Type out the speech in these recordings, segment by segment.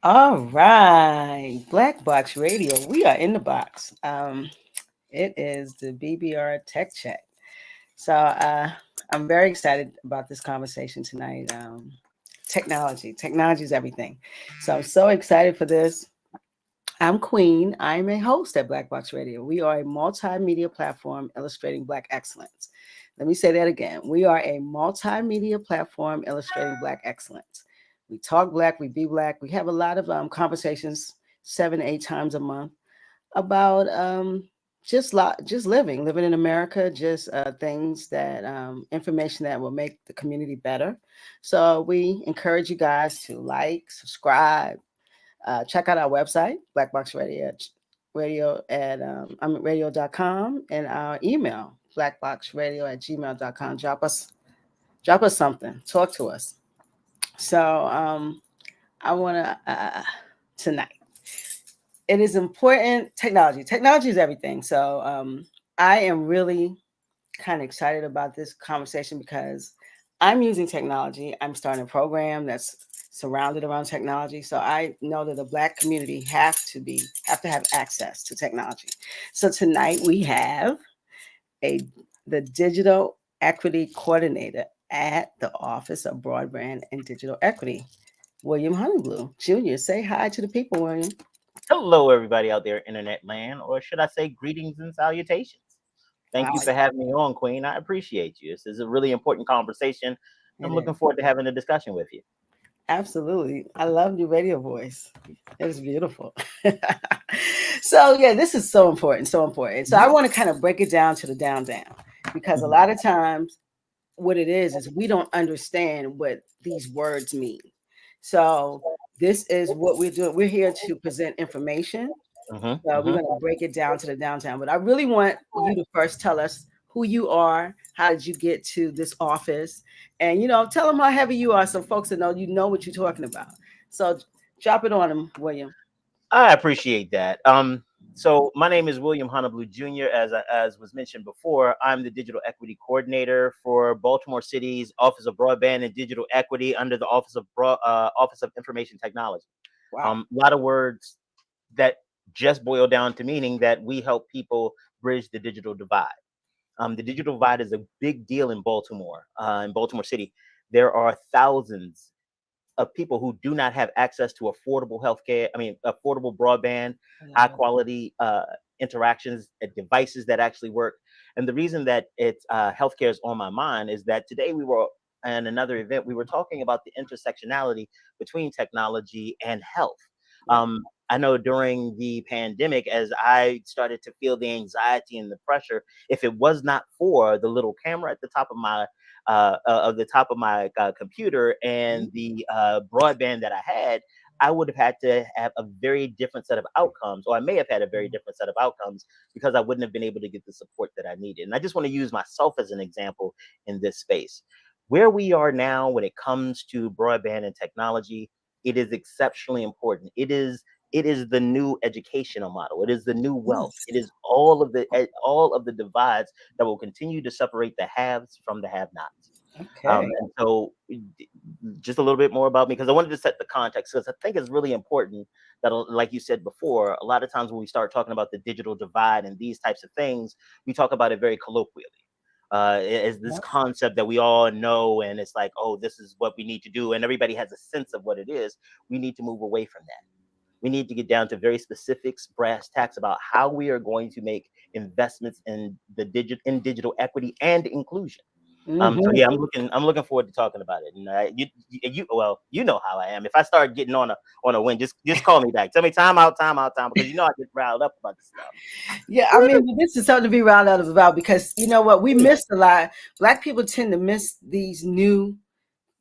All right, Black Box Radio. We are in the box. It is the bbR Tech Check. So I'm very excited about this conversation tonight. Technology is everything. So I'm so excited for this. I'm Queen. I'm a host at Black Box Radio. We are a multimedia platform illustrating Black excellence. Let me say that again. We are a multimedia platform illustrating Black excellence. We talk Black, we be Black. We have a lot of conversations 7, 8 times a month about just living in America, just things that information that will make the community better. So we encourage you guys to like, subscribe, check out our website, Black Box Radio at radio.com, and our email, blackboxradio@gmail.com. Drop us something. Talk to us. So I want to tonight. It is important. Technology is everything. So I am really kind of excited about this conversation because I'm using technology. I'm starting a program that's surrounded around technology. So I know that the Black community have to have access to technology. So tonight we have a the digital equity coordinator at the Office of Broadband and Digital Equity, William Honablew Jr. Say hi to the people, William. Hello, everybody out there, internet land, or should I say greetings and salutations. Thank you Wow, for having me on, Queen. I appreciate you. This is a really important conversation. it I'm is. looking forward to having a discussion with you. Absolutely. I love your radio voice. It is beautiful. So yeah, this is so important, so important. So I want to kind of break it down to the down because a lot of times what it is we don't understand what these words mean. So this is what we're doing. We're here to present information. So we're Hmm. going to break it down to the downtown. But I really want you to first tell us who you are. How did you get to this office? And, tell them how heavy you are so folks will know you know what you're talking about. So drop it on them, William. I appreciate that. So my name is William Honablew Jr. As was mentioned before, I'm the digital equity coordinator for Baltimore City's Office of Broadband and Digital Equity under the Office of Information Technology. Wow. A lot of words that just boil down to meaning that we help people bridge the digital divide. The digital divide is a big deal in Baltimore City. There are thousands of people who do not have access to affordable healthcare. I mean, affordable broadband, high quality interactions, devices that actually work. And the reason that it's healthcare is on my mind is that today we were in another event. We were talking about the intersectionality between technology and health. Yeah. I know during the pandemic, as I started to feel the anxiety and the pressure, if it was not for the little camera at the top of the top of my computer and the broadband that I had, I would have had to have a very different set of outcomes, or I may have had a very different set of outcomes because I wouldn't have been able to get the support that I needed. And I just want to use myself as an example in this space. Where we are now when it comes to broadband and technology, it is exceptionally important. It is the new educational model. It is the new wealth. It is all of the divides that will continue to separate the haves from the have-nots. Okay. And so, just a little bit more about me because I wanted to set the context because I think it's really important that, like you said before, a lot of times when we start talking about the digital divide and these types of things, we talk about it very colloquially. Is this Yep. concept that we all know, and it's like, oh, this is what we need to do, and everybody has a sense of what it is. We need to move away from that. We need to get down to very specifics, brass tacks about how we are going to make investments in digital equity and inclusion. So Hmm. yeah, I'm looking forward to talking about it. And well, you know how I am. If I start getting on a win, just call me back. Tell me time out, because I get riled up about this stuff. Yeah, I mean, this is something to be round out about because you know what? We missed a lot. Black people tend to miss these new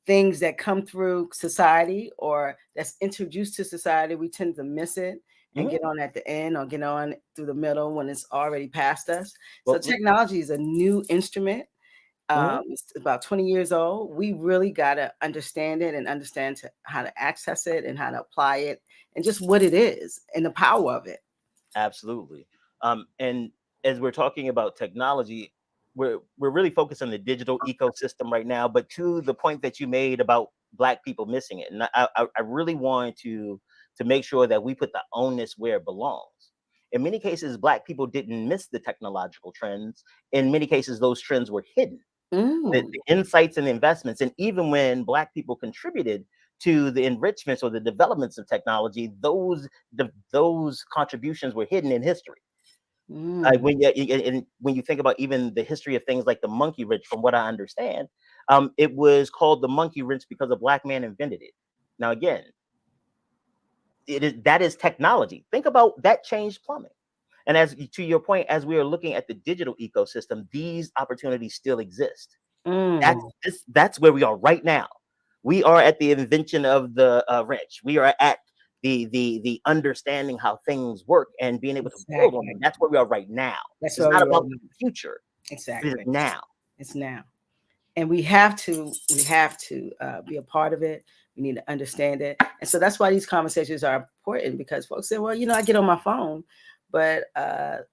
things that come through society or that's introduced to society. We tend to miss it and Mhm. get on at the end or get on through the middle when it's already past us. So Well, technology is a new instrument. mhm. It's about 20 years old. We really got to understand it and understand how to access it and how to apply it and just what it is and the power of it. Absolutely. And as we're talking about technology, we're really focused on the digital ecosystem right now. But to the point that you made about Black people missing it, and I really wanted to to make sure that we put the onus where it belongs. In many cases, Black people didn't miss the technological trends. In many cases, those trends were hidden. The insights and investments, and even when Black people contributed to the enrichments or the developments of technology, those contributions were hidden in history. When you think about even the history of things like the monkey wrench, from what I understand, it was called the monkey wrench because a Black man invented it. Now, again, that is technology. Think about that changed plumbing. And as to your point, as we are looking at the digital ecosystem, these opportunities still exist. That's where we are right now. We are at the invention of the wrench. We are at the understanding how things work and being able to build on them. That's where we are right now. That's It's not about the future. Exactly. It is now. It's now. And we have to be a part of it. We need to understand it. And so that's why these conversations are important, because folks say, well, I get on my phone, but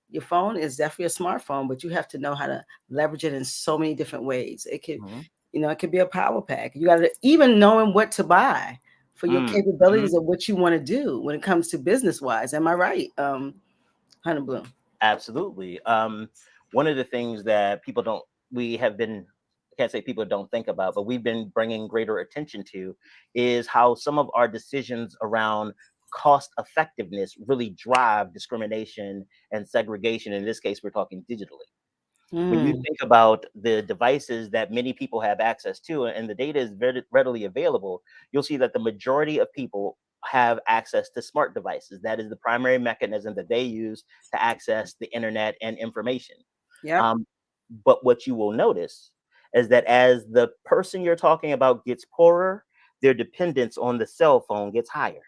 your phone is definitely a smartphone, but you have to know how to leverage it in so many different ways. It could, it could be a power pack. You got to even knowing what to buy for your capabilities of what you want to do when it comes to business wise. Am I right, Honablew? Absolutely. One of the things that I can't say people don't think about, but we've been bringing greater attention to, is how some of our decisions around cost effectiveness really drive discrimination and segregation. In this case, we're talking digitally. When you think about the devices that many people have access to, and the data is very readily available, you'll see that the majority of people have access to smart devices. That is the primary mechanism that they use to access the internet and information. Yeah. But what you will notice is that as the person you're talking about gets poorer, their dependence on the cell phone gets higher.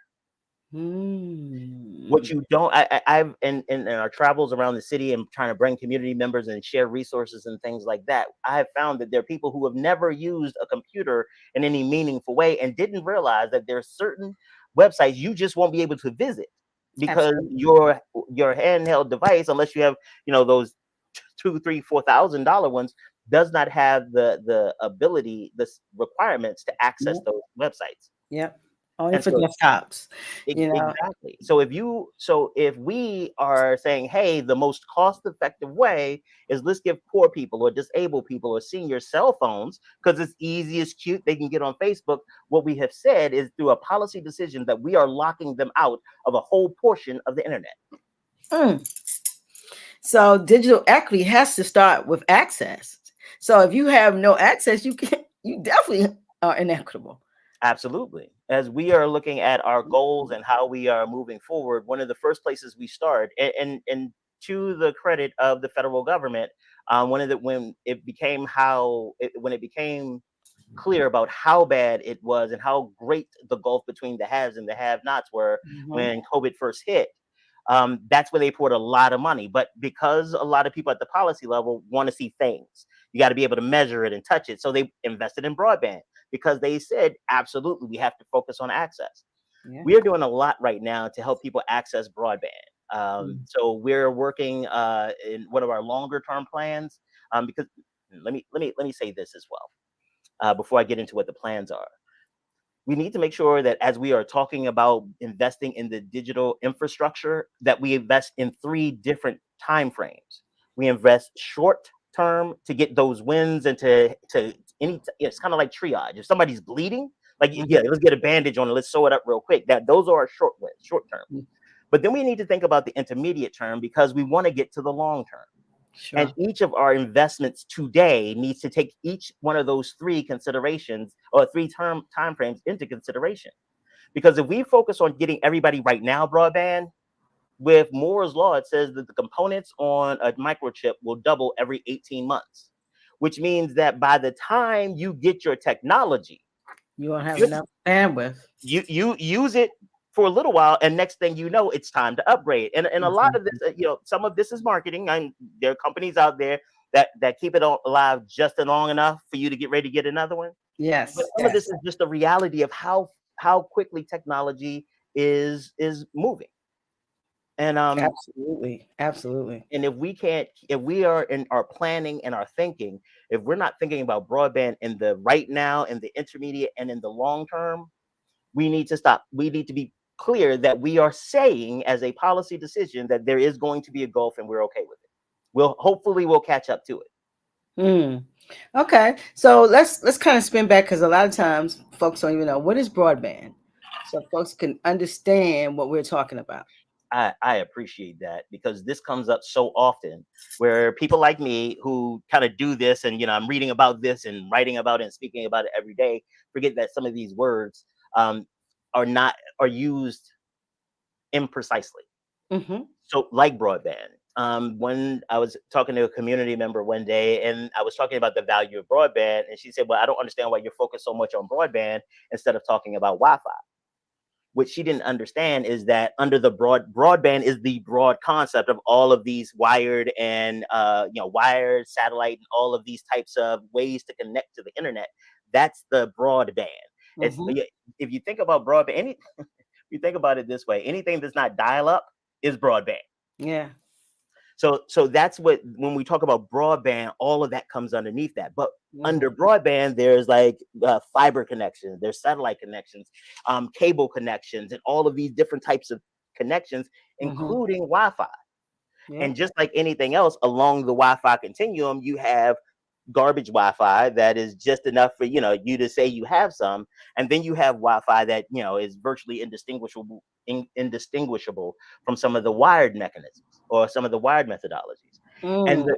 What you don't, I've in our travels around the city and trying to bring community members and share resources and things like that, I have found that there are people who have never used a computer in any meaningful way and didn't realize that there are certain websites you just won't be able to visit because your handheld device, unless you have those $2,000, $3,000, $4,000 ones, does not have the ability, the requirements to access those websites. Yep. Only for desktops. Exactly. So if we are saying, hey, the most cost-effective way is let's give poor people or disabled people or seniors cell phones because it's easy, it's cute, they can get on Facebook. What we have said is through a policy decision that we are locking them out of a whole portion of the internet. So digital equity has to start with access. So if you have no access, you definitely are inequitable. Absolutely. As we are looking at our goals and how we are moving forward, one of the first places we start, and to the credit of the federal government, when it became clear about how bad it was and how great the gulf between the haves and the have-nots were when COVID first hit, that's where they poured a lot of money. But because a lot of people at the policy level want to see things, you got to be able to measure it and touch it. So they invested in broadband because they said, absolutely, we have to focus on access. Yeah. We are doing a lot right now to help people access broadband. So we're working in one of our longer term plans, because let me say this as well, before I get into what the plans are. We need to make sure that as we are talking about investing in the digital infrastructure, that we invest in 3 different time frames. We invest short term to get those wins and it's kind of like triage. If somebody's bleeding, let's get a bandage on it, let's sew it up real quick. Those are our short wins, short term. But then we need to think about the intermediate term because we want to get to the long term. Sure. And each of our investments today needs to take each one of those 3 considerations or 3 time frames into consideration. Because if we focus on getting everybody right now broadband, with Moore's law, it says that the components on a microchip will double every 18 months, which means that by the time you get your technology, you won't have enough bandwidth. You use it for a little while, and next thing you know, it's time to upgrade. And a lot of this, some of this is marketing. There are companies out there that keep it alive just long enough for you to get ready to get another one. Yes. But some of this is just the reality of how quickly technology is moving. And absolutely. And if we are in our planning and our thinking, if we're not thinking about broadband in the right now, in the intermediate, and in the long term, we need to stop. We need to be clear that we are saying as a policy decision that there is going to be a gulf and we're okay with it. We'll catch up to it. Mm. Okay, so let's kind of spin back because a lot of times folks don't even know what is broadband, so folks can understand what we're talking about. I appreciate that, because this comes up so often where people like me who kind of do this, and I'm reading about this and writing about it and speaking about it every day, forget that some of these words um, are used imprecisely. Mm-hmm. So like broadband. When I was talking to a community member one day and I was talking about the value of broadband, and she said, well, I don't understand why you're focused so much on broadband instead of talking about Wi-Fi. What she didn't understand is that under the broadband is the broad concept of all of these wired and wired, satellite, and all of these types of ways to connect to the internet. That's the broadband. It's Mm-hmm. if you think about broadband, if you think about it this way, anything that's not dial up is broadband. Yeah. So that's what, when we talk about broadband, all of that comes underneath that. But Mm-hmm. under broadband, there's like fiber connections, there's satellite connections, cable connections, and all of these different types of connections, Mm-hmm. including Wi-Fi. Yeah. And just like anything else along the Wi-Fi continuum, you have garbage Wi-Fi that is just enough for you to say you have some, and then you have Wi-Fi that is virtually indistinguishable from some of the wired mechanisms or some of the wired methodologies. And Mm. the,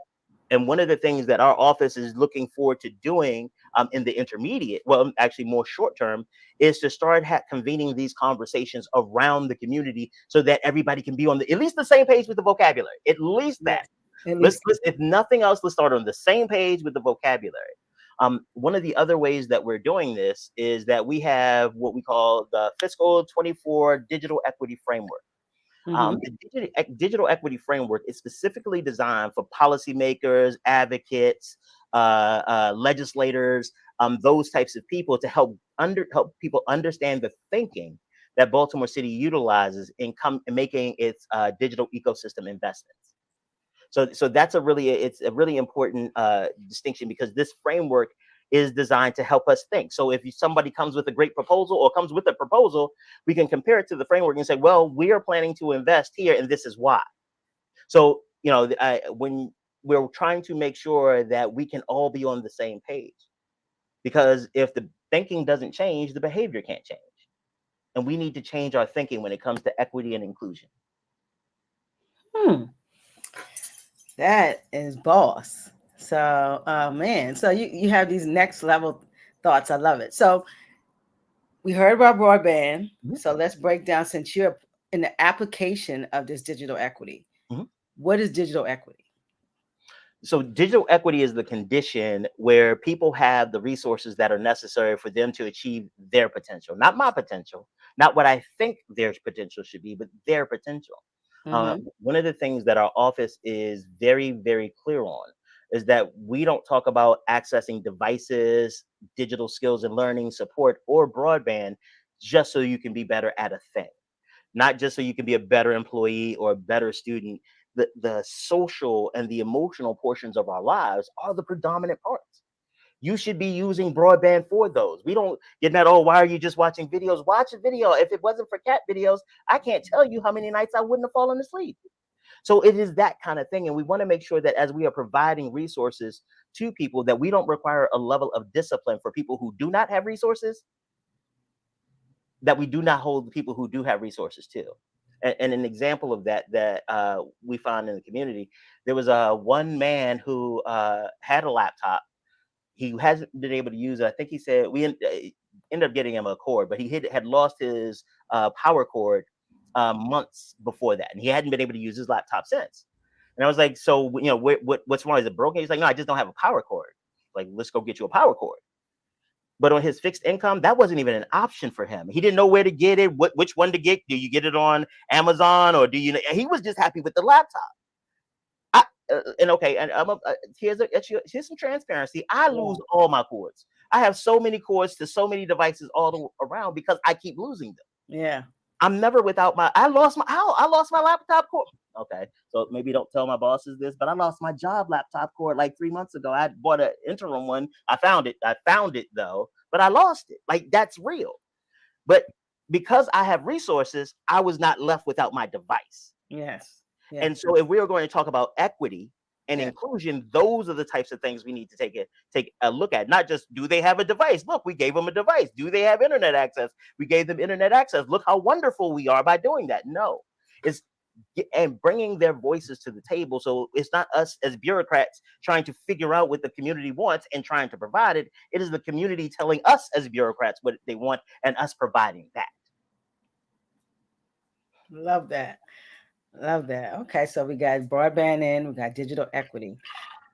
and one of the things that our office is looking forward to doing in the intermediate, well, actually more short term, is to start convening these conversations around the community so that everybody can be on at least the same page with the vocabulary. At least that. Yes. At Let's, least. if nothing else, let's start on the same page with the vocabulary. One of the other ways that we're doing this is that we have what we call the Fiscal 24 Digital Equity Framework. Mm-hmm. The digital equity framework is specifically designed for policymakers, advocates, legislators, those types of people, to help people understand the thinking that Baltimore City utilizes in making its digital ecosystem investments. So it's a really important distinction, because this framework is designed to help us think. So if somebody comes with a great proposal or comes with a proposal, we can compare it to the framework and say, well, we are planning to invest here, and this is why. So when we're trying to make sure that we can all be on the same page, because if the thinking doesn't change, the behavior can't change, and we need to change our thinking when it comes to equity and inclusion. Hmm. That is boss. So, man, so you have these next level thoughts. I love it. So we heard about broadband. Mhm. So let's break down, since you're in the application of this digital equity. Mhm. What is digital equity? So digital equity is the condition where people have the resources that are necessary for them to achieve their potential, not my potential, not what I think their potential should be, but their potential. Mm-hmm. One of the things that our office is very, very clear on is that we don't talk about accessing devices, digital skills and learning support, or broadband just so you can be better at a thing, not just so you can be a better employee or a better student. The social and the emotional portions of our lives are the predominant parts. You should be using broadband for those. We don't get that, oh, why are you just watching videos? Watch a video. If it wasn't for cat videos, I can't tell you how many nights I wouldn't have fallen asleep. So it is that kind of thing. And we want to make sure that as we are providing resources to people, that we don't require a level of discipline for people who do not have resources, that we do not hold the people who do have resources to. And an example of that we found in the community, there was one man who had a laptop. He hasn't been able to use it. I think he said ended up getting him a cord, but he had lost his power cord months before that, and he hadn't been able to use his laptop since. And I was like, so what's wrong? Is it broken? He's like, no, I just don't have a power cord. Like, let's go get you a power cord. But on his fixed income, that wasn't even an option for him. He didn't know where to get it, which one to get. Do you get it on Amazon, or do you? He was just happy with the laptop. And okay, and here's some transparency. I Yeah. lose all my cords. I have so many cords to so many devices all around because I keep losing them. Yeah. I'm never without my. I lost my laptop cord. Okay, so maybe don't tell my bosses this, but I lost my job laptop cord like 3 months ago. I bought an interim one. I found it. I found it though, but I lost it. Like, that's real. But because I have resources, I was not left without my device. Yes. And Yes. so if we are going to talk about equity and Yeah. inclusion, those are the types of things we need to take a look at. Not just, do they have a device? Look, we gave them a device. Do they have internet access? We gave them internet access. Look how wonderful we are by doing that. No, it's and bringing their voices to the table. So it's not us as bureaucrats trying to figure out what the community wants and trying to provide it. It is the community telling us as bureaucrats what they want and us providing that. Love that. Love that. Okay, so we got broadband in, we got digital equity.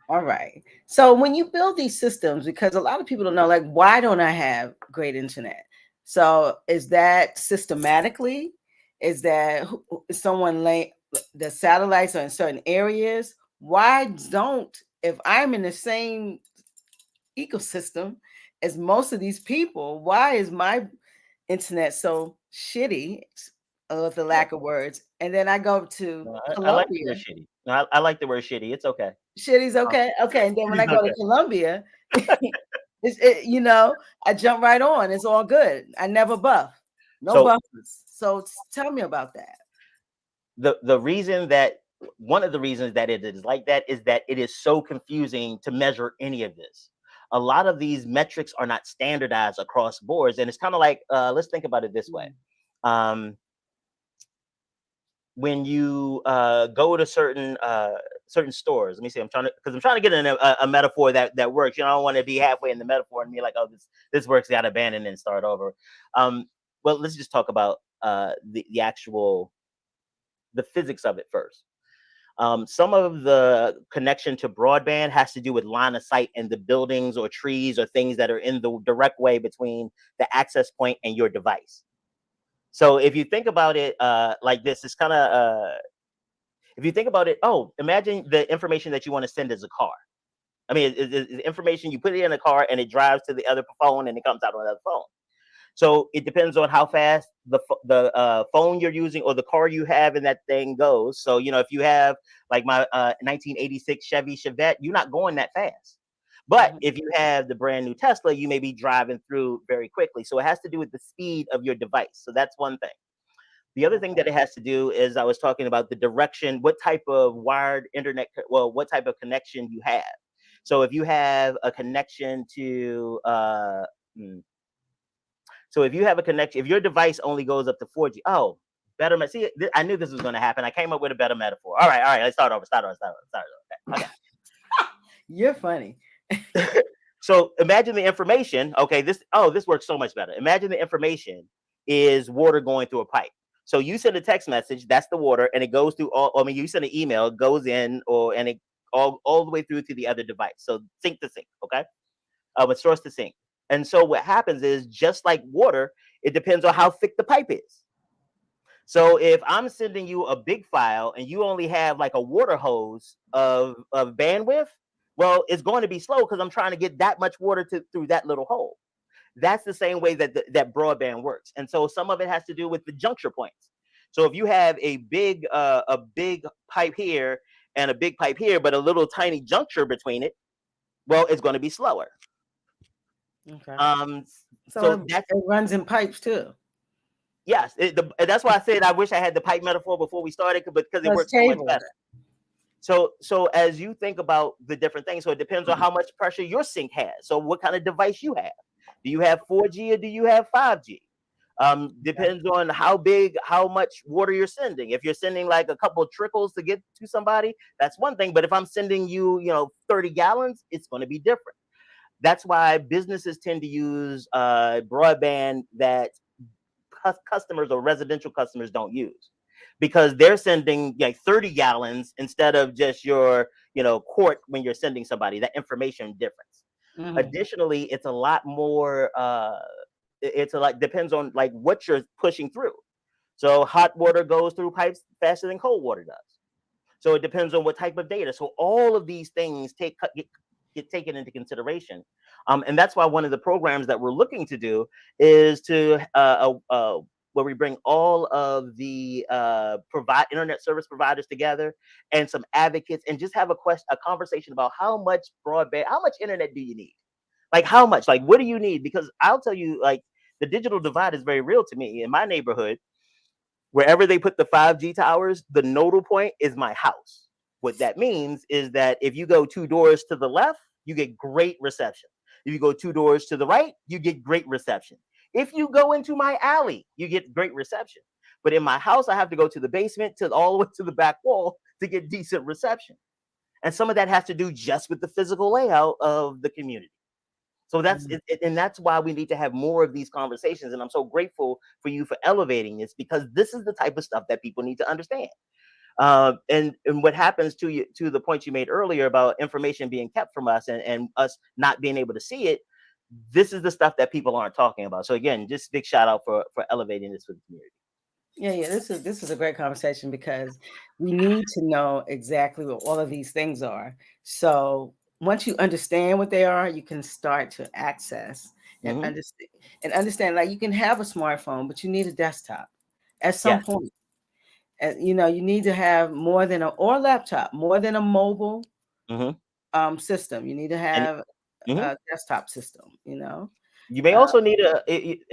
All right. So when you build these systems, because a lot of people don't know, like, why don't I have great internet? So is that systematically? Is that is someone lay the satellites are in certain areas? Why don't, if I'm in the same ecosystem as most of these people, why is my internet so shitty, with the lack of words? And then I go to No, I like the word Colombia. shitty. No, I like the word shitty. It's okay. Shitty's Um, okay. Okay. And then when I Shitty's go to okay. Colombia, I jump right on. It's all good. I never buff. No So buffers. So tell me about that. the reason that one of the reasons that it is like that is that it is so confusing to measure any of this. A lot of these metrics are not standardized across boards, and it's kind of like, let's think about it this way. Mm. Um, when you go to certain stores, let me see. I'm trying to get in a metaphor that works. You know, I don't want to be halfway in the metaphor and be like, oh, this works, got to abandon and start over. Well, let's just talk about the actual the physics of it first. Some of the connection to broadband has to do with line of sight in the buildings or trees or things that are in the direct way between the access point and your device. So if you think about it like this, it's kind of if you think about it, oh, imagine the information that you want to send as a car. I mean, it's information you put it in a car and it drives to the other phone and it comes out on the other phone. So it depends on how fast the phone you're using or the car you have in that thing goes. So if you have like my 1986 Chevy Chevette, you're not going that fast. But Mhm. if you have the brand new Tesla, you may be driving through very quickly. So it has to do with the speed of your device. So that's one thing. The other thing Okay. that it has to do is I was talking about the direction, what type of wired internet, well, what type of connection you have. So if you have a connection to hmm, so if you have a connection, if your device only goes up to 4G, oh, better. See, I knew this was going to happen. I came up with a better metaphor. All right. Let's start over. Okay. You're funny. So imagine the information. Okay, this works so much better. Imagine the information is water going through a pipe. So you send a text message, that's the water, and it goes through all. I mean, you send an email, it goes in, and it all the way through to the other device. So sink to sink. Okay, with source to sink. And so what happens is, just like water, it depends on how thick the pipe is. So if I'm sending you a big file and you only have like a water hose of bandwidth, well, it's going to be slow because I'm trying to get that much water through that little hole. That's the same way that broadband works. And so some of it has to do with the juncture points. So if you have a big pipe here and a big pipe here, but a little tiny juncture between it, well, it's going to be slower. Okay. Um, So so that's it runs in pipes too. yes. That's why I said I wish I had the pipe metaphor before we started, but because it Those works so much cables. better. So as you think about the different things, so it depends on how much pressure your sink has. So what kind of device you have? Do you have 4G or do you have 5G? Okay. Depends on how much water you're sending. If you're sending like a couple of trickles to get to somebody, that's one thing. But if I'm sending you, 30 gallons, it's going to be different. That's why businesses tend to use broadband that customers or residential customers don't use, because they're sending like 30 gallons instead of just your quart when you're sending somebody that information difference. Mhm. Additionally, it's a lot more it's a lot depends on like what you're pushing through. So hot water goes through pipes faster than cold water does. So it depends on what type of data. So all of these things get taken into consideration. And that's why one of the programs that we're looking to do is to where we bring all of the provide internet service providers together and some advocates, and just have a conversation about how much broadband, how much internet do you need? Like how much? Like what do you need? Because I'll tell you, like the digital divide is very real to me. In my neighborhood, wherever they put the 5G towers, the nodal point is my house. What that means is that if you go 2 doors to the left, you get great reception. If you go 2 doors to the right, you get great reception. If you go into my alley, you get great reception. But in my house, I have to go to the basement, to all the way to the back wall to get decent reception. And some of that has to do just with the physical layout of the community. So that's Mm. it, and that's why we need to have more of these conversations. And I'm so grateful for you for elevating this, because this is the type of stuff that people need to understand. And what happens to you, to the point you made earlier about information being kept from us, and us not being able to see it. This is the stuff that people aren't talking about. So again, just big shout out for elevating this for the community. Yeah. This is a great conversation because we need to know exactly what all of these things are. So once you understand what they are, you can start to access and Hmm. understand. Like, you can have a smartphone, but you need a desktop at some Yes. point. And you need to have more than a laptop, more than a mobile Hmm. system. You need to And have mhm. a desktop system. You may Uh, also need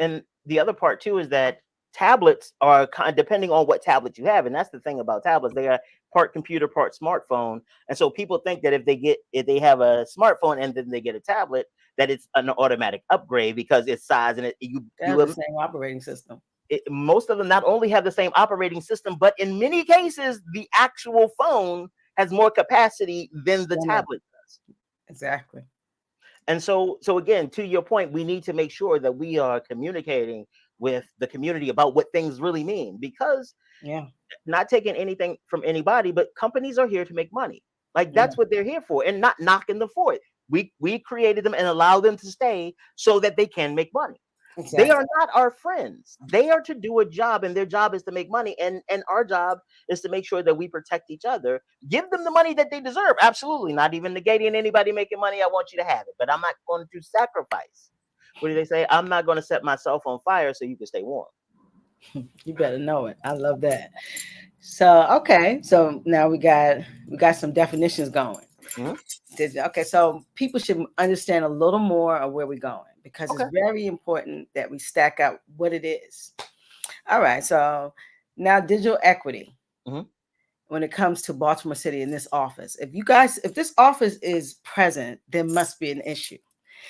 and the other part too is that tablets are depending on what tablet you have, and that's the thing about tablets. They are part computer, part smartphone, and so people think that if they have a smartphone and then they get a tablet, that it's an automatic upgrade because it's size and they have the same operating system. most of them not only have the same operating system, but in many cases the actual phone has more capacity than the Yeah, no, tablet does. exactly. And so again, to your point, we need to make sure that we are communicating with the community about what things really mean, because Yeah, not taking anything from anybody, but companies are here to make money. Like yeah, that's what they're here for, and not knocking them for it. We created them and allow them to stay so that they can make money. They exactly. are not our friends. They are to do a job, and their job is to make money. And our job is to make sure that we protect each other. Give them the money that they deserve. Absolutely. Not even negating anybody making money. I want you to have it. But I'm not going to sacrifice. What do they say? I'm not going to set myself on fire so you can stay warm. You better know it. I love that. So okay, so now we got some definitions going. Mhm. Okay, so people should understand a little more of where we're going because it's Okay. very important that we stack up what it is. All right, so now digital equity Hmm. when it comes to Baltimore City in this office. If this office is present, there must be an issue.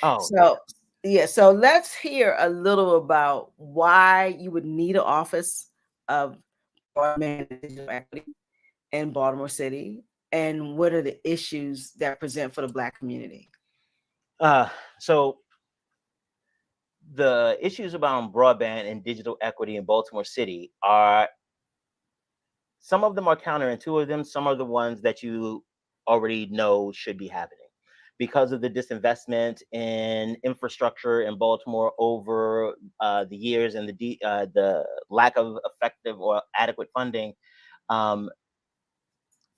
Oh, yeah. So yeah, so let's hear a little about why you would need an office of broadband and digital equity in Baltimore City, and what are the issues that present for the Black community? So the issues about broadband and digital equity in Baltimore City are, some of them are counterintuitive. Some are the ones that you already know should be happening because of the disinvestment in infrastructure in Baltimore over the years, and the lack of effective or adequate funding um,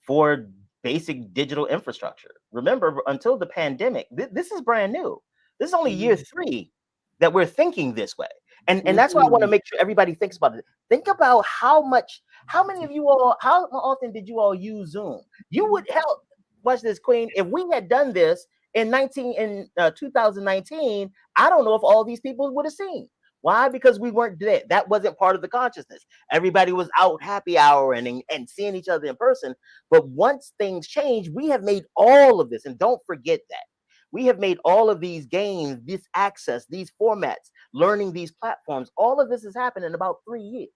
for basic digital infrastructure. Remember, until the pandemic, this is brand new. This is only year Mhm. 3 that we're thinking this way. And that's why I want to Mhm. make sure everybody thinks about it. Think about how many of you all, how often did you all use Zoom? You would help. Watch this, Queen. If we had done this in 2019, I don't know if all these people would have seen. Why? Because we weren't there. That wasn't part of the consciousness. Everybody was out happy hour and seeing each other in person. But once things change, we have made all of this, and don't forget that. We have made all of these games, this access, these formats, learning these platforms. All of this has happened in about 3 years.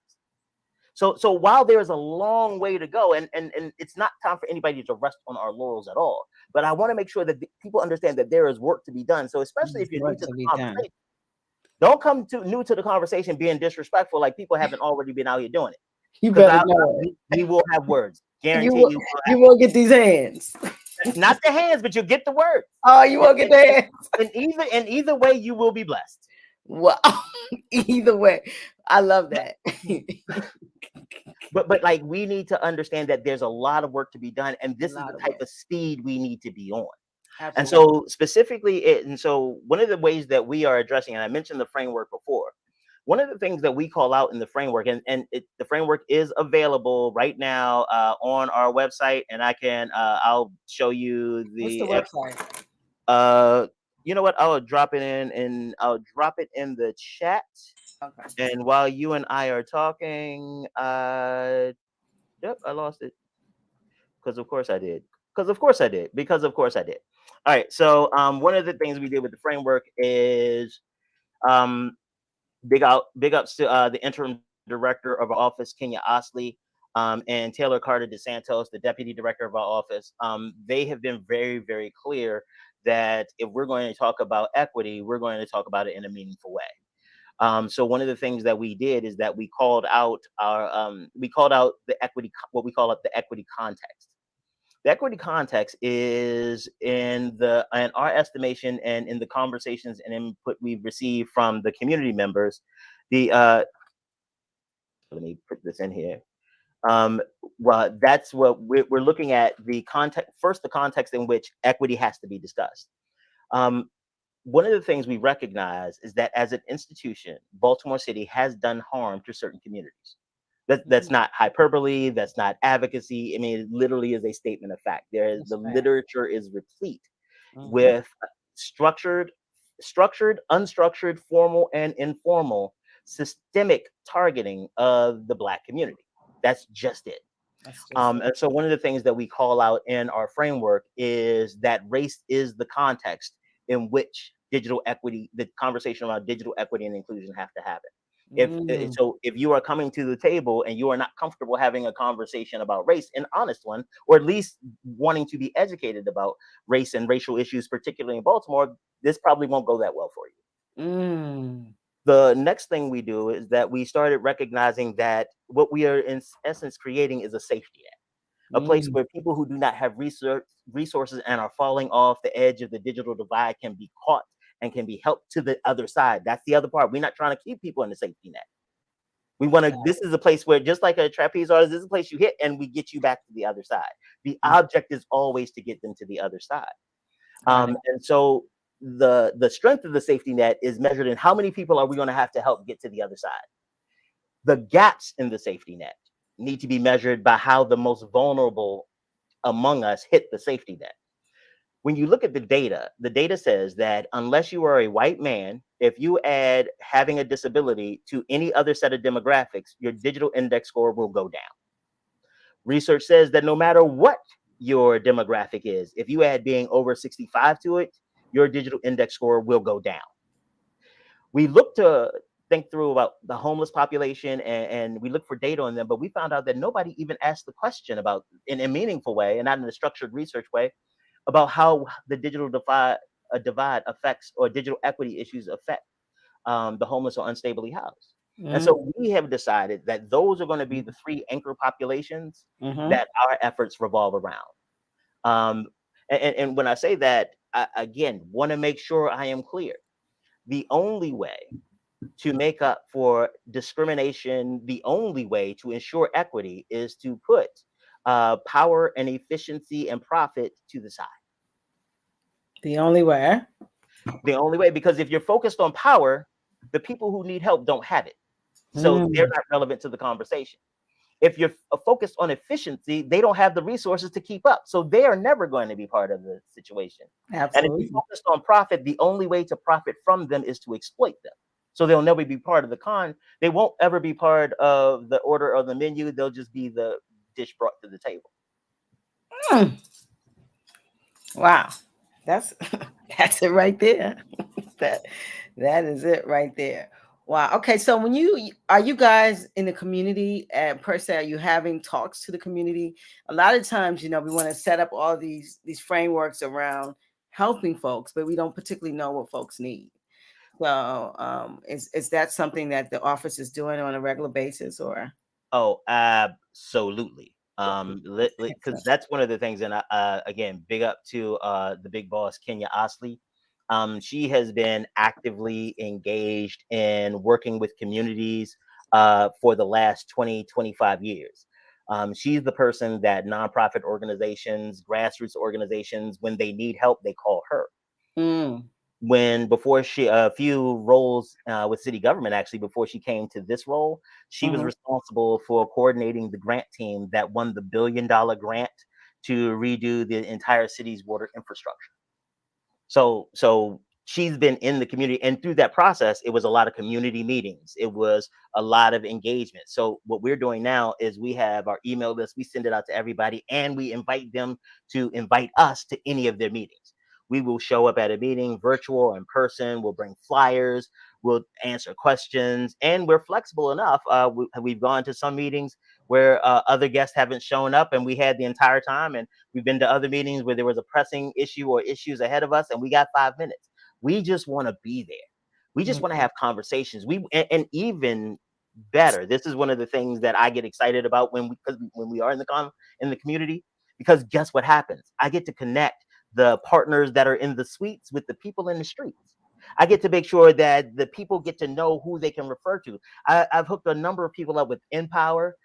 So while there is a long way to go, and it's not time for anybody to rest on our laurels at all, but I want to make sure that people understand that there is work to be done. So especially There's if you're new work to to the be done. conversation, don't come to new to the conversation being disrespectful like people haven't already been out here doing it. You Because better know it. we will have words. You Guarantee will, you will have you will get these hands. not the hands, but you'll get the words. Oh, you And, won't get and, the and, hands. and either way, you will be blessed. Wow. Either way, I love that. But like we need to understand that there's a lot of work to be done, and A this is the lot of type work. of speed we need to be on. And Absolutely. so specifically, and so one of the ways that we are addressing, and I mentioned the framework before, one of the things that we call out in the framework, the framework is available right now on our website, and I'll show you What's the the website? uh you know what? I'll drop it in, and I'll drop it in the chat. Okay. And while you and I are talking, yep, I lost it because of course I did. Because of course I did. Because of course I did. All right. So one of the things we did with the framework is um, big ups to the interim director of our office, Kenya Osley, and Taylor Carter DeSantos, the deputy director of our office. They have been very, very clear that if we're going to talk about equity, we're going to talk about it in a meaningful way. So one of the things that we did is that we called out the equity, what we call it the equity context. The equity context is in our estimation and in the conversations and input we've received from the community members. The let me put this in here. Um, well, that's what we're looking at, the context first, the context in which equity has to be discussed. Um, One of the things we recognize is that as an institution, Baltimore City has done harm to certain communities. That's not hyperbole. That's not advocacy. I mean, it literally is a statement of fact. That's The fair. literature is replete Hmm. with structured, unstructured, formal, and informal systemic targeting of the Black community. That's just it. That's just it. And so one of the things that we call out in our framework is that race is the context in which the conversation around digital equity and inclusion have to happen. Mm. If you are coming to the table and you are not comfortable having a conversation about race, an honest one, or at least wanting to be educated about race and racial issues, particularly in Baltimore, this probably won't go that well for you. Mm. The next thing we do is that we started recognizing that what we are in essence creating is a safety net, a place Mm. where people who do not have resources and are falling off the edge of the digital divide can be caught and can be helped to the other side. That's the other part. We're not trying to keep people in the safety net. We want to. This is a place where, just like a trapeze artist, this is a place you hit and we get you back to the other side. The Mm. object is always to get them to the other side. Got it. And so the strength of the safety net is measured in how many people are we going to have to help get to the other side. The gaps in the safety net need to be measured by how the most vulnerable among us hit the safety net. When you look at the data says that unless you are a white man, if you add having a disability to any other set of demographics, your digital index score will go down. Research says that no matter what your demographic is, if you add being over 65 to it, your digital index score will go down. We look to think through about the homeless population, and we look for data on them, but we found out that nobody even asked the question about in a meaningful way and not in a structured research way about how the divide affects, or digital equity issues affect the homeless or unstably housed. And Mm. so we have decided that those are going to be the three anchor populations Mm-hmm. that our efforts revolve around. Um, and when I say that, I again want to make sure I am clear. The only way to make up for discrimination, the only way to ensure equity is to put power and efficiency and profit to the side. The only way. The only way, because if you're focused on power, the people who need help don't have it. So they're Mm. not relevant to the conversation. If you're focused on efficiency, they don't have the resources to keep up. So they are never going to be part of the situation. And if you're Absolutely. focused on profit, the only way to profit from them is to exploit them. So they'll never be part of the they won't ever be part of the order or the menu. They'll just be the dish brought to the table. Mm. Wow. That's that's it right there. that that is it right there. Wow. Okay. So when you guys in the community and per se, are you having talks to the community? A lot of times, we want to set up all these frameworks around helping folks, but we don't particularly know what folks need. So is that something that the office is doing on a regular basis, or? Oh, absolutely. Because Excellent. that's one of the things, and again, big up to the big boss, Kenya Osley. She has been actively engaged in working with communities for the last 20, 25 years. She's the person that nonprofit organizations, grassroots organizations, when they need help, they call her. Mm. When before she a few roles with city government, actually before she came to this role, she was Hmm. responsible for coordinating the grant team that won the $1 billion grant to redo the entire city's water infrastructure. So she's been in the community, and through that process, it was a lot of community meetings. It was a lot of engagement. So what we're doing now is we have our email list, we send it out to everybody, and we invite them to invite us to any of their meetings. We will show up at a meeting, virtual or in person. We'll bring flyers, we'll answer questions, and we're flexible enough. We've gone to some meetings where other guests haven't shown up, and we had the entire time. And we've been to other meetings where there was a pressing issue or issues ahead of us, and we got 5 minutes. We just want to be there. We just want to have conversations. And even better, this is one of the things that I get excited about when we are in the community, because guess what happens? I get to connect the partners that are in the suites with the people in the streets. I get to make sure that the people get to know who they can refer to. I've hooked a number of people up with Empower.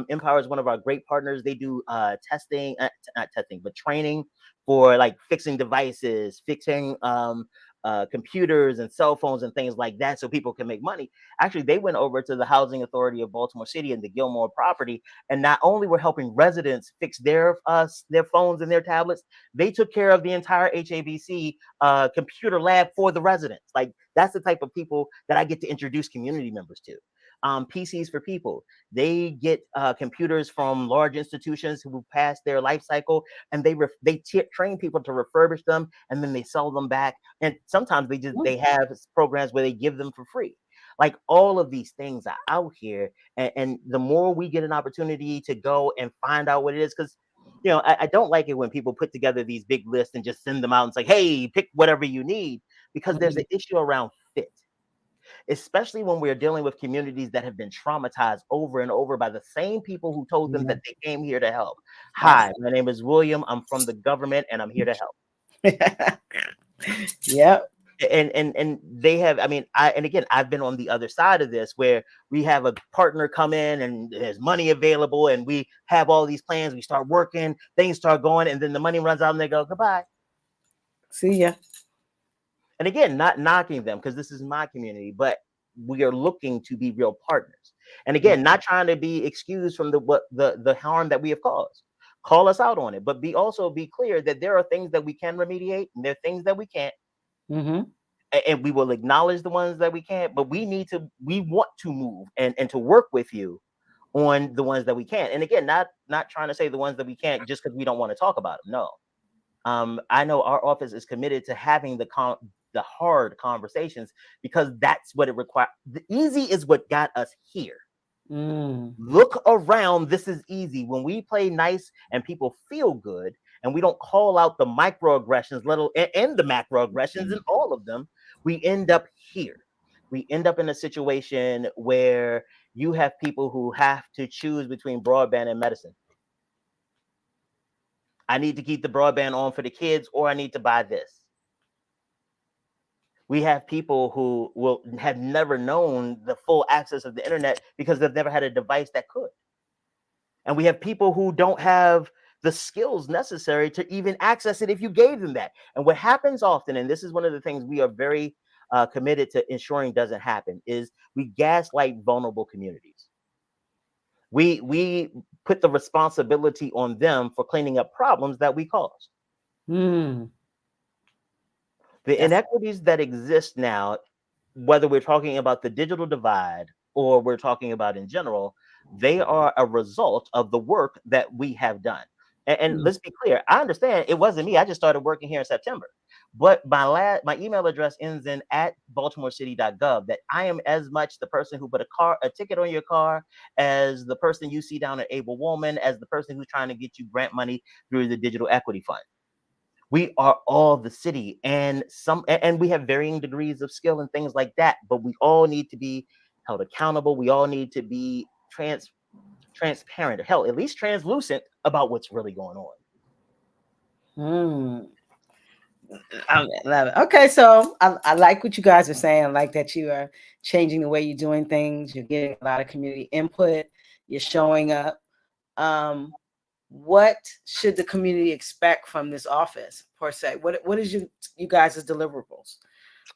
Empower is one of our great partners. They do testing, not testing, but training for like fixing devices, fixing computers and cell phones and things like that, so people can make money. Actually, they went over to the Housing Authority of Baltimore City and the Gilmore property, and not only were helping residents fix their phones and their tablets, they took care of the entire HABC computer lab for the residents. Like, that's the type of people that I get to introduce community members to. PCs for People, they get computers from large institutions who pass their life cycle, and they train people to refurbish them, and then they sell them back. And sometimes they have programs where they give them for free. Like, all of these things are out here, and the more we get an opportunity to go and find out what it is, because I don't like it when people put together these big lists and just send them out and say, hey, pick whatever you need, because there's an issue around fit, especially when we're dealing with communities that have been traumatized over and over by the same people who told them that they came here to help. Hi, my name is William. I'm from the government, and I'm here to help. Yep. And they have, I mean, I've been on the other side of this, where we have a partner come in and there's money available, and we have all these plans, we start working, things start going, and then the money runs out and they go, goodbye. See ya. And again, not knocking them, because this is my community, but we are looking to be real partners. And again, not trying to be excused from the harm that we have caused. Call us out on it, but also be clear that there are things that we can remediate, and there are things that we can't. And we will acknowledge the ones that we can't, but we want to move and to work with you on the ones that we can't. And again, not trying to say the ones that we can't just because we don't want to talk about them. No. I know our office is committed to having the hard conversations, because that's what it requires. The easy is what got us here. Look around. This is easy. When we play nice and people feel good, and we don't call out the microaggressions, and the macroaggressions, and all of them, we end up here. We end up in a situation where you have people who have to choose between broadband and medicine. I need to keep the broadband on for the kids, or I need to buy this. We have people who will have never known the full access of the internet because they've never had a device that could. And we have people who don't have the skills necessary to even access it if you gave them that. And what happens often, and this is one of the things we are very committed to ensuring doesn't happen, is we gaslight vulnerable communities. We put the responsibility on them for cleaning up problems that we caused. The inequities that exist now, whether we're talking about the digital divide or we're talking about in general, they are a result of the work that we have done. And let's be clear, I understand it wasn't me. I just started working here in September. But my email address ends in @baltimorecity.gov, that I am as much the person who put a ticket on your car, as the person you see down at Able Woman, as the person who's trying to get you grant money through the Digital Equity Fund. We are all the city, and we have varying degrees of skill and things like that, but we all need to be held accountable. We all need to be transparent, hell, at least translucent about what's really going on. I love it. Okay, so I like what you guys are saying. I like that you are changing the way you're doing things. You're getting a lot of community input. You're showing up. What should the community expect from this office, per se? What is you guys' deliverables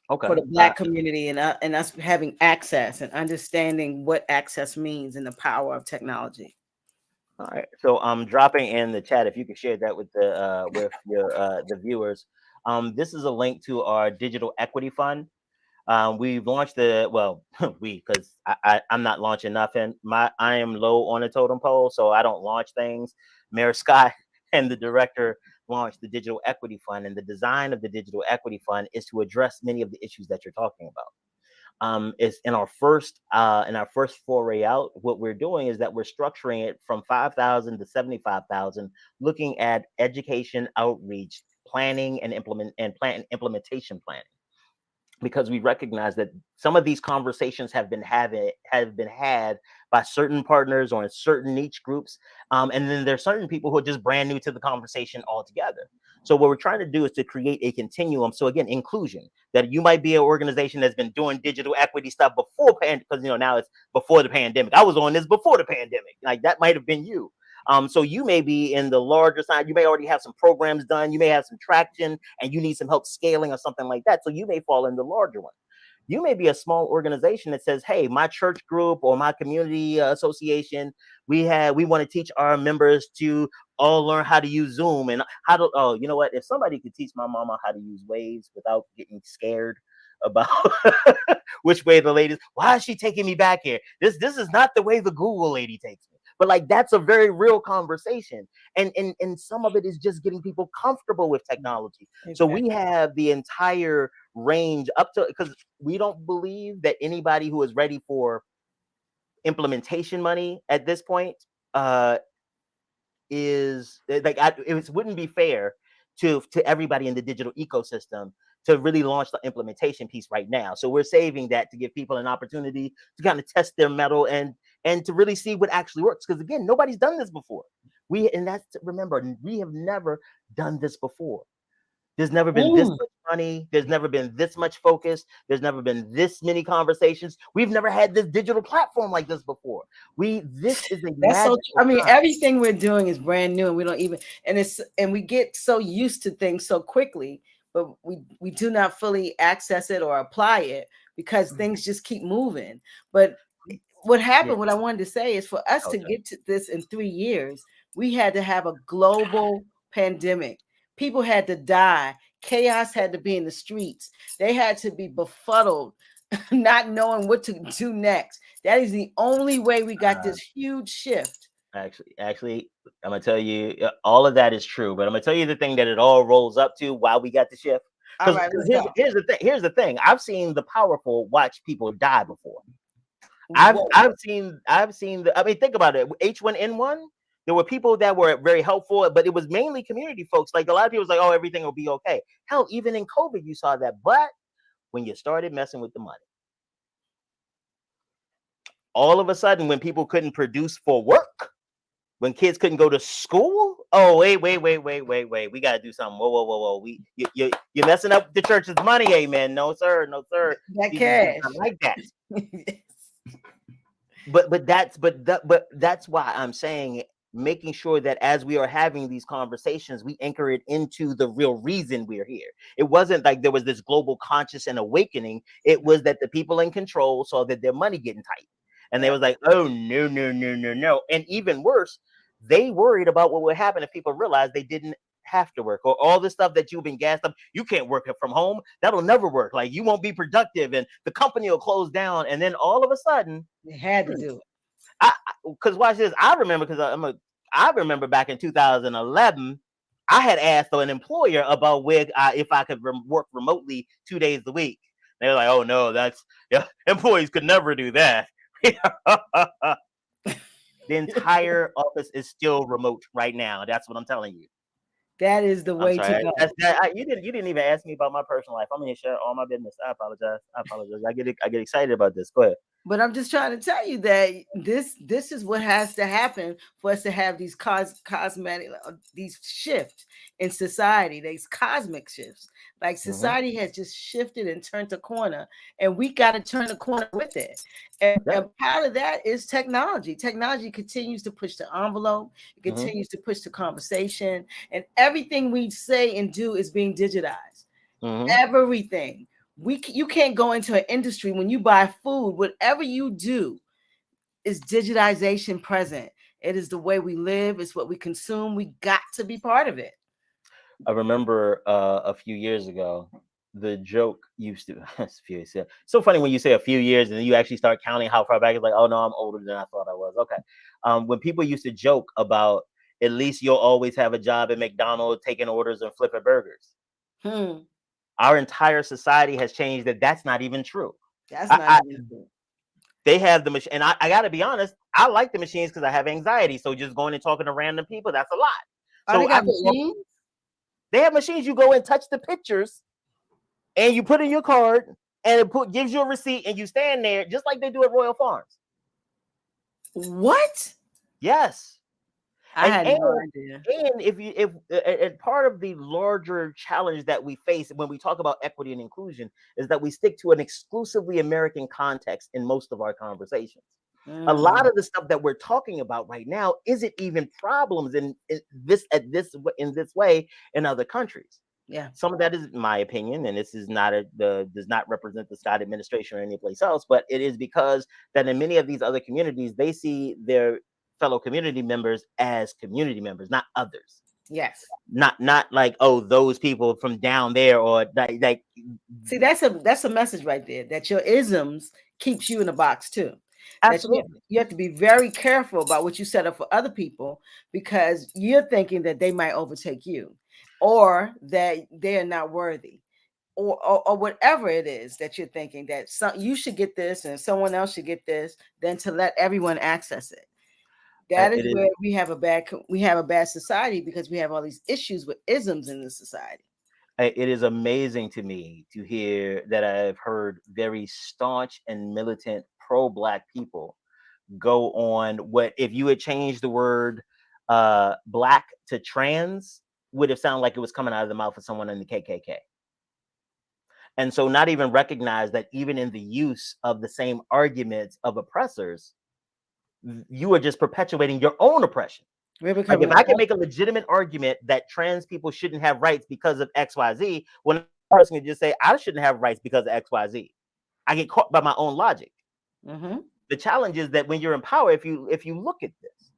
for the Black community, and us having access and understanding what access means and the power of technology? All right, so I'm dropping in the chat, if you could share that with the viewers. This is a link to our digital equity fund. We've launched because I'm not launching nothing. I am low on the totem pole, so I don't launch things. Mayor Scott and the director launched the Digital Equity Fund, and the design of the Digital Equity Fund is to address many of the issues that you're talking about. Is in our first foray out. What we're doing is that we're structuring it from 5,000 to 75,000, looking at education, outreach, planning, and implementation planning, because we recognize that some of these conversations have been had by certain partners or in certain niche groups, and then there's certain people who are just brand new to the conversation altogether. So what we're trying to do is to create a continuum. So again, inclusion, that you might be an organization that's been doing digital equity stuff before because now it's before the pandemic. I was on this before the pandemic. Like that might have been you. So you may be in the larger side. You may already have some programs done. You may have some traction, and you need some help scaling or something like that. So you may fall in the larger one. You may be a small organization that says, "Hey, my church group or my community association, we want to teach our members to all learn how to use Zoom and how to." Oh, you know what? If somebody could teach my mama how to use Waves without getting scared about which way the lady, why is she taking me back here? This is not the way the Google lady takes me. But like that's a very real conversation, and some of it is just getting people comfortable with technology. Exactly. So we have the entire range up to, because we don't believe that anybody who is ready for implementation money at this point is like it wouldn't be fair to everybody in the digital ecosystem to really launch the implementation piece right now. So we're saving that to give people an opportunity to kind of test their mettle and to really see what actually works. Because again, nobody's done this before. Remember, we have never done this before. There's never been this much money. There's never been this much focus. There's never been this many conversations. We've never had this digital platform like this before. This is a magical time. Everything we're doing is brand new, and we don't even, and we get so used to things so quickly, but we do not fully access it or apply it because things just keep moving. But what happened, what I wanted to say is, for us to get to this in 3 years, we had to have a global pandemic. People had to die. Chaos had to be in the streets. They had to be befuddled, not knowing what to do next. That is the only way we got this huge shift. Actually, I'm going to tell you, all of that is true, but I'm going to tell you the thing that it all rolls up to why we got the shift. Because here's the thing. I've seen the powerful watch people die before. I've seen think about it. H1N1. There were people that were very helpful, but it was mainly community folks. Like a lot of people was like, "Oh, everything will be okay." Hell, even in COVID, you saw that. But when you started messing with the money, all of a sudden, when people couldn't produce for work, when kids couldn't go to school, oh wait, we got to do something. Whoa. You're messing up the church's money, amen? No, sir. That cash, I like that. But that's why I'm saying, making sure that as we are having these conversations, we anchor it into the real reason we're here. It wasn't like there was this global conscious and awakening. It was that the people in control saw that their money getting tight. And they was like, oh, no. And even worse, they worried about what would happen if people realized they didn't have to work, or all the stuff that you've been gassed up. You can't work from home. That'll never work. Like, you won't be productive and the company will close down. And then all of a sudden, they had to do it. Because watch this. I remember back in 2011, I had asked an employer about if I could work remotely 2 days a week. They were like, "Oh no, employees could never do that." The entire office is still remote right now. That's what I'm telling you. That is the way to go. You didn't even ask me about my personal life. I'm going to share all my business. I apologize. I get excited about this. Go ahead. But I'm just trying to tell you that this is what has to happen for us to have these cosmetic, these shifts in society, these cosmic shifts. Like society has just shifted and turned a corner, and we got to turn the corner with it. And part of that is technology. Technology continues to push the envelope, it continues to push the conversation, and everything we say and do is being digitized. Everything. You can't go into an industry when you buy food. Whatever you do is digitization present. It is the way we live. It's what we consume. We got to be part of it. I remember a few years ago, the joke used to. It's a few years, so funny when you say a few years and then you actually start counting how far back. It's like, oh no, I'm older than I thought I was. Okay, when people used to joke about at least you'll always have a job at McDonald's taking orders and flipping burgers. Hmm. Our entire society has changed. That's not even true. That's I, not I, even true. they have the machine, and I got to be honest. I like the machines because I have anxiety. So just going and talking to random people, that's a lot. Oh, they So I got can walk. machines? They have machines. You go and touch the pictures and you put in your card and gives you a receipt and you stand there just like they do at Royal Farms. What? Yes. I And had and, no idea. and if and part of the larger challenge that we face when we talk about equity and inclusion is that we stick to an exclusively American context in most of our conversations. A lot Mm, of the stuff that we're talking about right now isn't even problems in this way in other countries. yeah. Some of that is my opinion, and this is not does not represent the Scott administration or any place else, but it is because that in many of these other communities, they see their fellow community members as community members, not others. Yes. Not like, oh, those people from down there, or like See, that's a message right there, that your isms keeps you in a box too. That absolutely. you have to be very careful about what you set up for other people, because you're thinking that they might overtake you, or that they are not worthy, or whatever it is that you're thinking, that you should get this and someone else should get this, than to let everyone access it. That is It is where we have a bad society, because we have all these issues with isms in this society. it is amazing to me to hear that I've heard very staunch and militant pro-black people go on what if you had changed the word black to trans would have sounded like it was coming out of the mouth of someone in the KKK. And so not even recognize that even in the use of the same arguments of oppressors, you are just perpetuating your own oppression. We're Like if becoming I can make a legitimate argument that trans people shouldn't have rights because of XYZ, when a person can just say I shouldn't have rights because of XYZ, I get caught by my own logic. mm-hmm. The challenge is that when you're in power, if you look at this,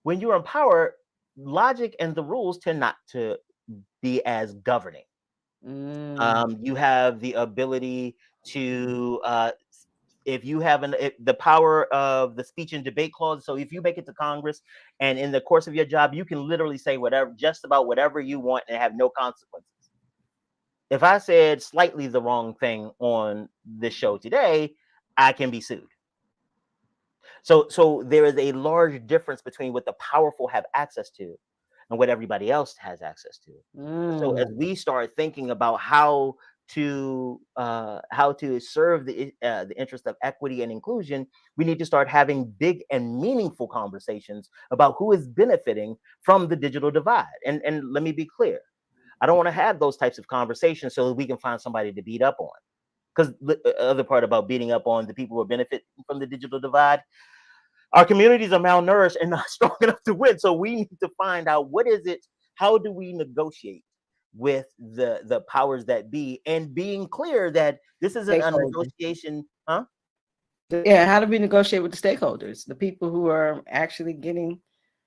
when you're in power, logic and the rules tend not to be as governing. Mm. You have the ability to if you have the power of the speech and debate clause. So if you make it to Congress and in the course of your job, you can literally say whatever, just about whatever you want and have no consequences. If I said slightly the wrong thing on this show today, I can be sued. So there is a large difference between what the powerful have access to and what everybody else has access to. So as Mm. we start thinking about how to serve the interest of equity and inclusion, we need to start having big and meaningful conversations about who is benefiting from the digital divide. And let me be clear, I don't want to have those types of conversations so that we can find somebody to beat up on. Because the other part about beating up on the people who are benefiting from the digital divide, our communities are malnourished and not strong enough to win. So we need to find out what is it, how do we negotiate with the powers that be, and being clear that this isn't a Stakeholders. negotiation, huh? Yeah, how do we negotiate with the stakeholders, the people who are actually getting?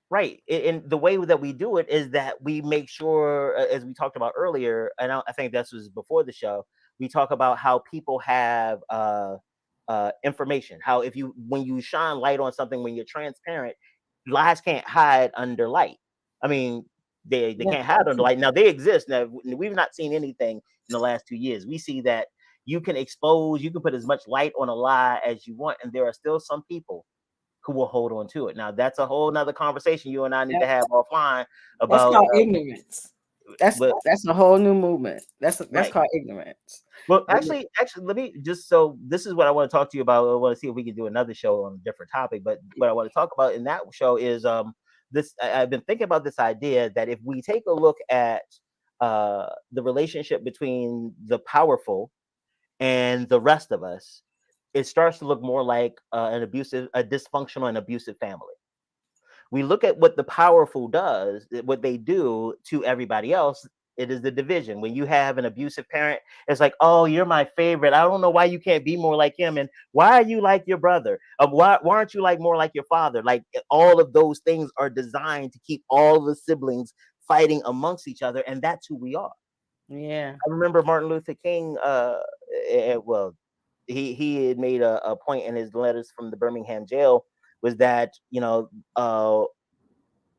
Right. And the way that we do it is that we make sure, as we talked about earlier, and I think this was before the show, we talk about how people have information. How if you when you shine light on something, when you're transparent, lies can't hide under light. I mean, they Yeah, can't hide under light. Now they exist. Now we've not seen anything in the last 2 years. We see that you can expose, you can put as much light on a lie as you want, and there are still some people who will hold on to it. Now that's a whole nother conversation you and I need yeah. to have offline That's about. called ignorance. But That's a whole new movement. That's right. called ignorance. Well, But actually, let me just so this is what I want to talk to you about. I want to see if we can do another show on a different topic. But what I want to talk about in that show is this. I've been thinking about this idea that if we take a look at the relationship between the powerful and the rest of us, it starts to look more like a dysfunctional and abusive family. We look at what the powerful does, what they do to everybody else. It is the division. When you have an abusive parent, it's like, oh, you're my favorite. I don't know why you can't be more like him, and why are you like your brother? Why aren't you like more like your father? Like all of those things are designed to keep all the siblings fighting amongst each other, and that's who we are. Yeah. I remember Martin Luther King. Well, he had made a point in his letters from the Birmingham jail was that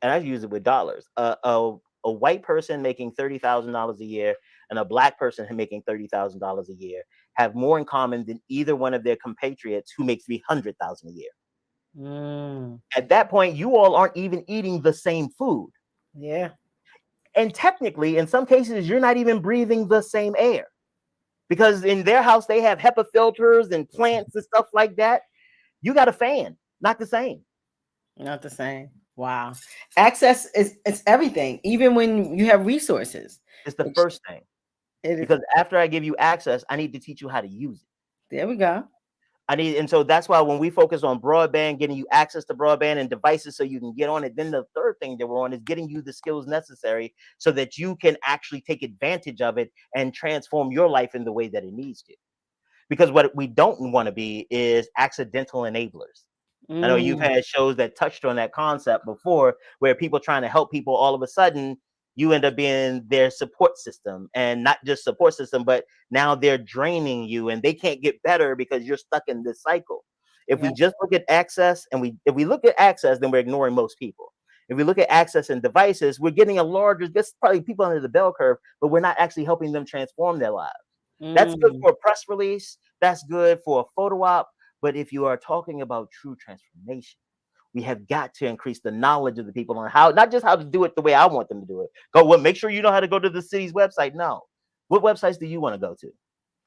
and I use it with dollars. A white person making $30,000 a year and a black person making $30,000 a year have more in common than either one of their compatriots who make 300,000 a year. Mm. At that point, you all aren't even eating the same food. Yeah. And technically, in some cases, you're not even breathing the same air because in their house, they have HEPA filters and plants and stuff like that. You got a fan, not the same. Not the same. Wow. Access is it's everything, even when you have resources. It's the Which first thing. it is. Because after I give you access, I need to teach you how to use it. There we go. And so that's why when we focus on broadband, getting you access to broadband and devices so you can get on it, then the third thing that we're on is getting you the skills necessary so that you can actually take advantage of it and transform your life in the way that it needs to. Because what we don't want to be is accidental enablers. I know you've Mm. had shows that touched on that concept before, where people trying to help people, all of a sudden, you end up being their support system, and not just support system, but now they're draining you, and they can't get better because you're stuck in this cycle. If we Yeah. just look at access, if we look at access, then we're ignoring most people. If we look at access and devices, we're getting a larger. This probably people under the bell curve, but we're not actually helping them transform their lives. That's good Mm. for a press release. That's good for a photo op. But if you are talking about true transformation, we have got to increase the knowledge of the people on how, not just how to do it the way I want them to do it. Make sure you know how to go to the city's website. No. What websites do you want to go to?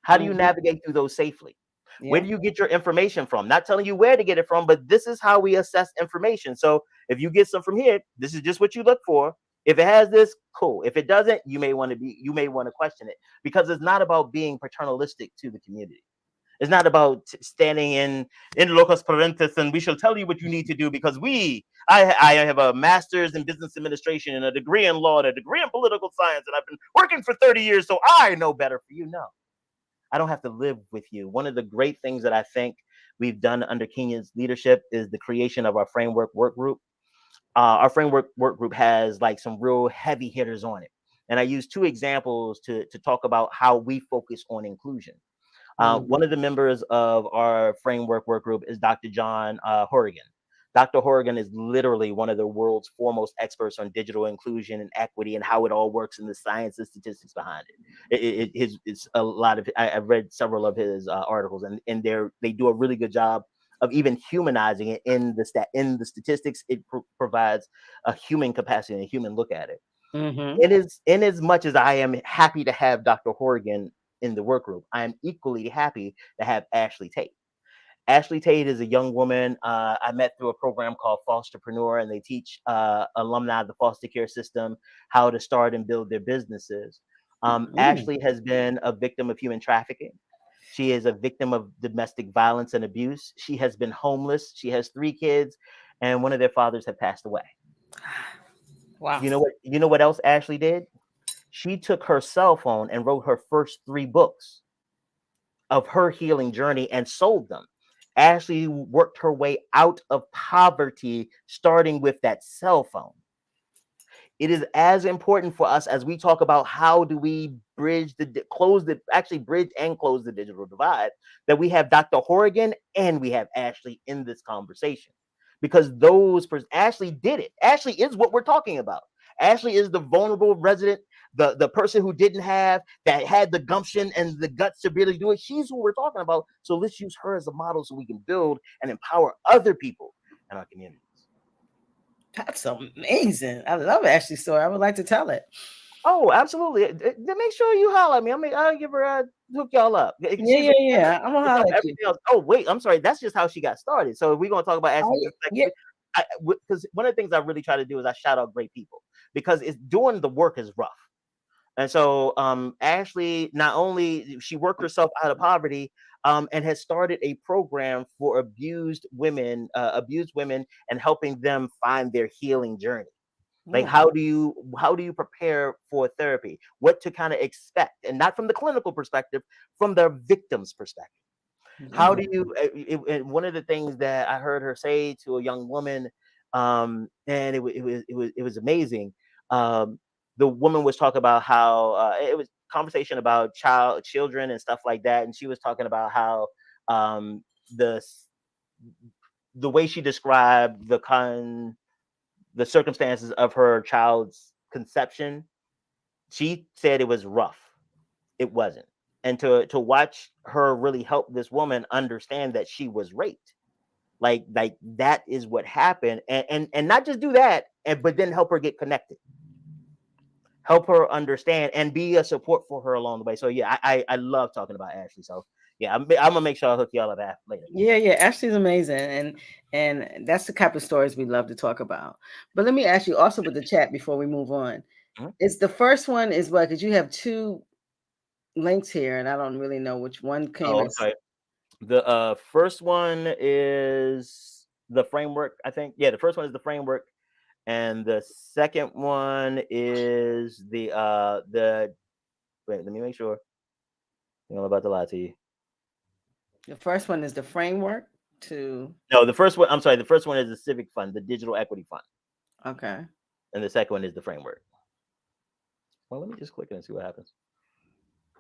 How do you Mhm. navigate through those safely? Where Yeah. do you get your information from? Not telling you where to get it from, but this is how we assess information. So if you get some from here, this is just what you look for. If it has this, cool. If it doesn't, you may want to question it, because it's not about being paternalistic to the community. It's not about standing in locus parentis and we shall tell you what you need to do because I have a master's in business administration and a degree in law and a degree in political science, and I've been working for 30 years, so I know better for you. No, I don't have to live with you. One of the great things that I think we've done under Kenya's leadership is the creation of our framework work group. Our framework work group has like some real heavy hitters on it. And I use two examples to talk about how we focus on inclusion. Mm. One of the members of our framework work group is Dr. John Horrigan. Dr. Horrigan is literally one of the world's foremost experts on digital inclusion and equity and how it all works and the science and statistics behind it. It's a lot of. I've read several of his articles, and they do a really good job of even humanizing it in the statistics. It provides a human capacity and a human look at it. Mhm. It is in as much as I am happy to have Dr. Horrigan in the work group, I am equally happy to have Ashley Tate. Ashley Tate is a young woman I met through a program called Fosterpreneur, and they teach alumni of the foster care system how to start and build their businesses. Mm. Ashley has been a victim of human trafficking. She is a victim of domestic violence and abuse. She has been homeless. She has 3 kids, and one of their fathers have passed away. Wow. You know what else Ashley did? She took her cell phone and wrote her first 3 books of her healing journey and sold them. Ashley worked her way out of poverty, starting with that cell phone. It is as important for us as we talk about how do we bridge and close the digital divide, that we have Dr. Horrigan and we have Ashley in this conversation, because Ashley did it. Ashley is what we're talking about. Ashley is the vulnerable resident, the person who that had the gumption and the guts to really do it. She's who we're talking about. So let's use her as a model so we can build and empower other people in our communities. That's amazing. I love Ashley's story. I would like to tell it. Oh, absolutely. Make sure you holler at me. I'll give her hook y'all up. Yeah, She's yeah, yeah. I'm gonna holler at you. everything else. Oh, wait, I'm sorry. That's just how she got started. So if we're gonna talk about Ashley Oh, just a yeah. second, because one of the things I really try to do is I shout out great people, because it's doing the work is rough. And so Ashley, not only she worked herself out of poverty, and has started a program for abused women and helping them find their healing journey. Like Mm. how do you prepare for therapy? What to kind of expect, and not from the clinical perspective, from the victim's perspective. How Yeah. do you? And one of the things that I heard her say to a young woman, and it was amazing. the woman was talking about how it was conversation about children and stuff like that, and she was talking about how um, the the way she described the circumstances of her child's conception, she said it was rough. It wasn't. And to watch her really help this woman understand that she was raped, like that is what happened, and not just do that, but then help her get connected, help her understand, and be a support for her along the way. So yeah, I love talking about Ashley. So yeah, I'm gonna make sure I hook y'all up later. Yeah, Ashley's amazing, and that's the type of stories we love to talk about. But let me ask you also with the chat before we move on. Mhm. Is the first one is what? Because you have two links here, and I don't really know which one came Oh, I'm as. sorry. The first one is the framework, I think. Yeah, the first one is the framework, and the second one is the wait, let me make sure. I'm about to lie to you. The first one is the framework to. No, the first one, I'm sorry, the first one is the civic fund, the digital equity fund. Okay. And the second one is the framework. Well, let me just click it and see what happens.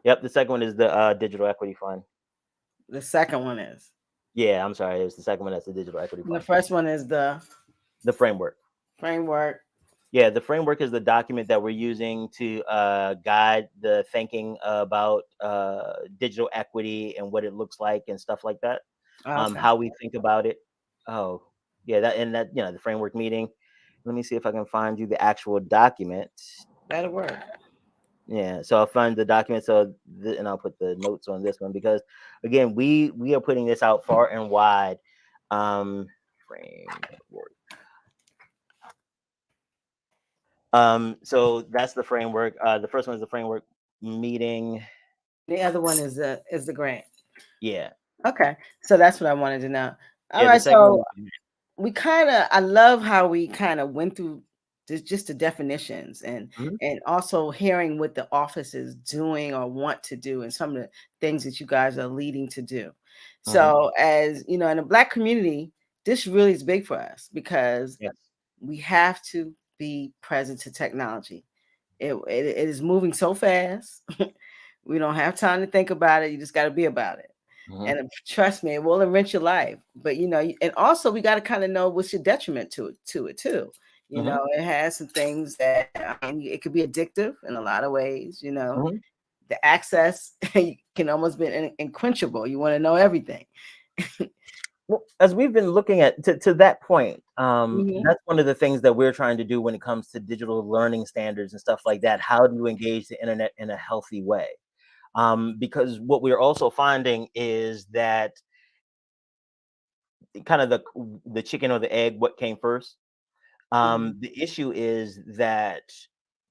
Yep, the second one is the digital equity fund. The second one is. Yeah, I'm sorry, it's the second one that's the digital equity And the fund. first one is the The framework. framework. Yeah, the framework is the document that we're using to guide the thinking about digital equity and what it looks like and stuff like that. Okay. How we think about it. Oh, yeah, that the framework meeting. Let me see if I can find you the actual document. That'll work. Yeah, so I'll find the document. So and I'll put the notes on this one because again, we are putting this out far and wide. Framework. So that's the framework. The first one is the framework meeting. The other one is the grant. Yeah, Okay. So that's what I wanted to know. All yeah. The right. second one. So I love how we kind of went through just the definitions Mhm, and also hearing what the office is doing or want to do and some of the things that you guys are leading to do. mhm, So as you know, in the Black community, this really is big for us because yes. we have to be present to technology. It is moving so fast. We don't have time to think about it. You just got to be about it. Mhm, And trust me, it will enrich your life. But and also we got to kind of know what's your detriment to it too. mhm, It has some things that it could be addictive in a lot of ways. mhm. The access can almost be unquenchable. You want to know everything. Well, as we've been looking at to that point, Mhm. that's one of the things that we're trying to do when it comes to digital learning standards and stuff like that. How do you engage the internet in a healthy way? Because what we're also finding is that kind of the chicken or the egg, what came first. Mhm. The issue is that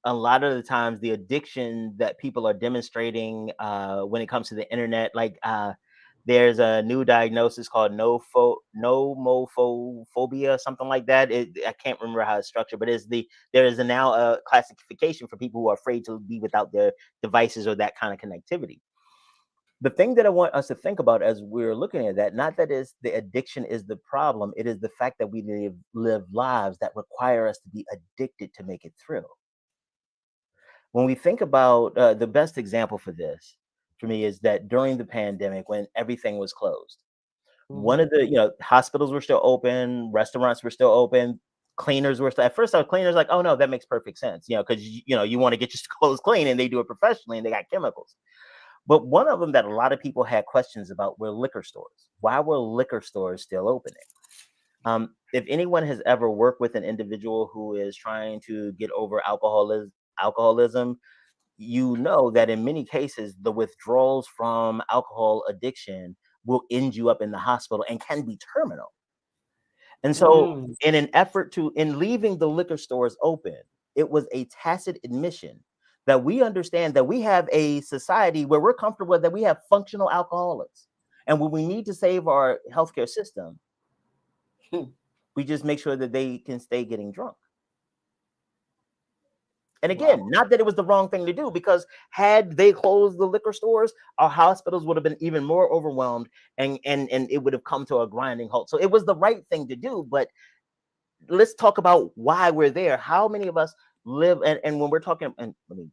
a lot of the times the addiction that people are demonstrating when it comes to the internet, like there's a new diagnosis called nomophobia, something like that. I can't remember how it's structured, but there is now a classification for people who are afraid to be without their devices or that kind of connectivity. The thing that I want us to think about as we're looking at that, not that is the addiction is the problem, it is the fact that we live lives that require us to be addicted to make it through. When we think about the best example for this, for me, is that during the pandemic when everything was closed, one Mhm. of the hospitals were still open, restaurants were still open, cleaners were still. At first, our cleaners like, oh no, that makes perfect sense, because you want to get your clothes clean, and they do it professionally, and they got chemicals. But one of them that a lot of people had questions about were liquor stores. Why were liquor stores still opening? If anyone has ever worked with an individual who is trying to get over alcoholism, you know that in many cases, the withdrawals from alcohol addiction will end you up in the hospital and can be terminal. And so, Mm. in leaving the liquor stores open, it was a tacit admission that we understand that we have a society where we're comfortable that we have functional alcoholics. And when we need to save our healthcare system, we just make sure that they can stay getting drunk. And Wow. again, not that it was the wrong thing to do, because had they closed the liquor stores, our hospitals would have been even more overwhelmed, and it would have come to a grinding halt. So it was the right thing to do, but let's talk about why we're there. How many of us live. And when we're talking, and let me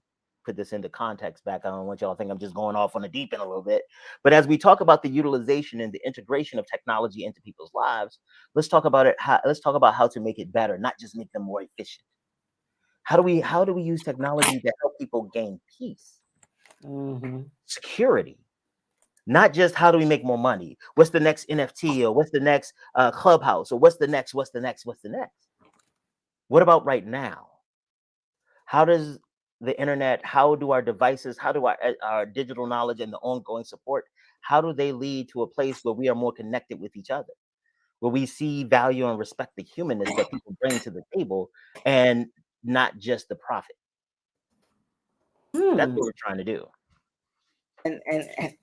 put this into context back, I don't want y'all to think I'm just going off on the deep end a little bit, but as we talk about the utilization and the integration of technology into people's lives, let's talk about it. Let's talk about how to make it better, not just make them more efficient. How do we use technology to help people gain peace, Mm-hmm. security? Not just how do we make more money? What's the next NFT, or what's the next clubhouse, or what's the next? What about right now? How does the internet, how do our devices, how do our digital knowledge and the ongoing support, how do they lead to a place where we are more connected with each other, where we see value and respect the humanness that people bring to the table, and not just the profit? That's Hmm. what we're trying to do. And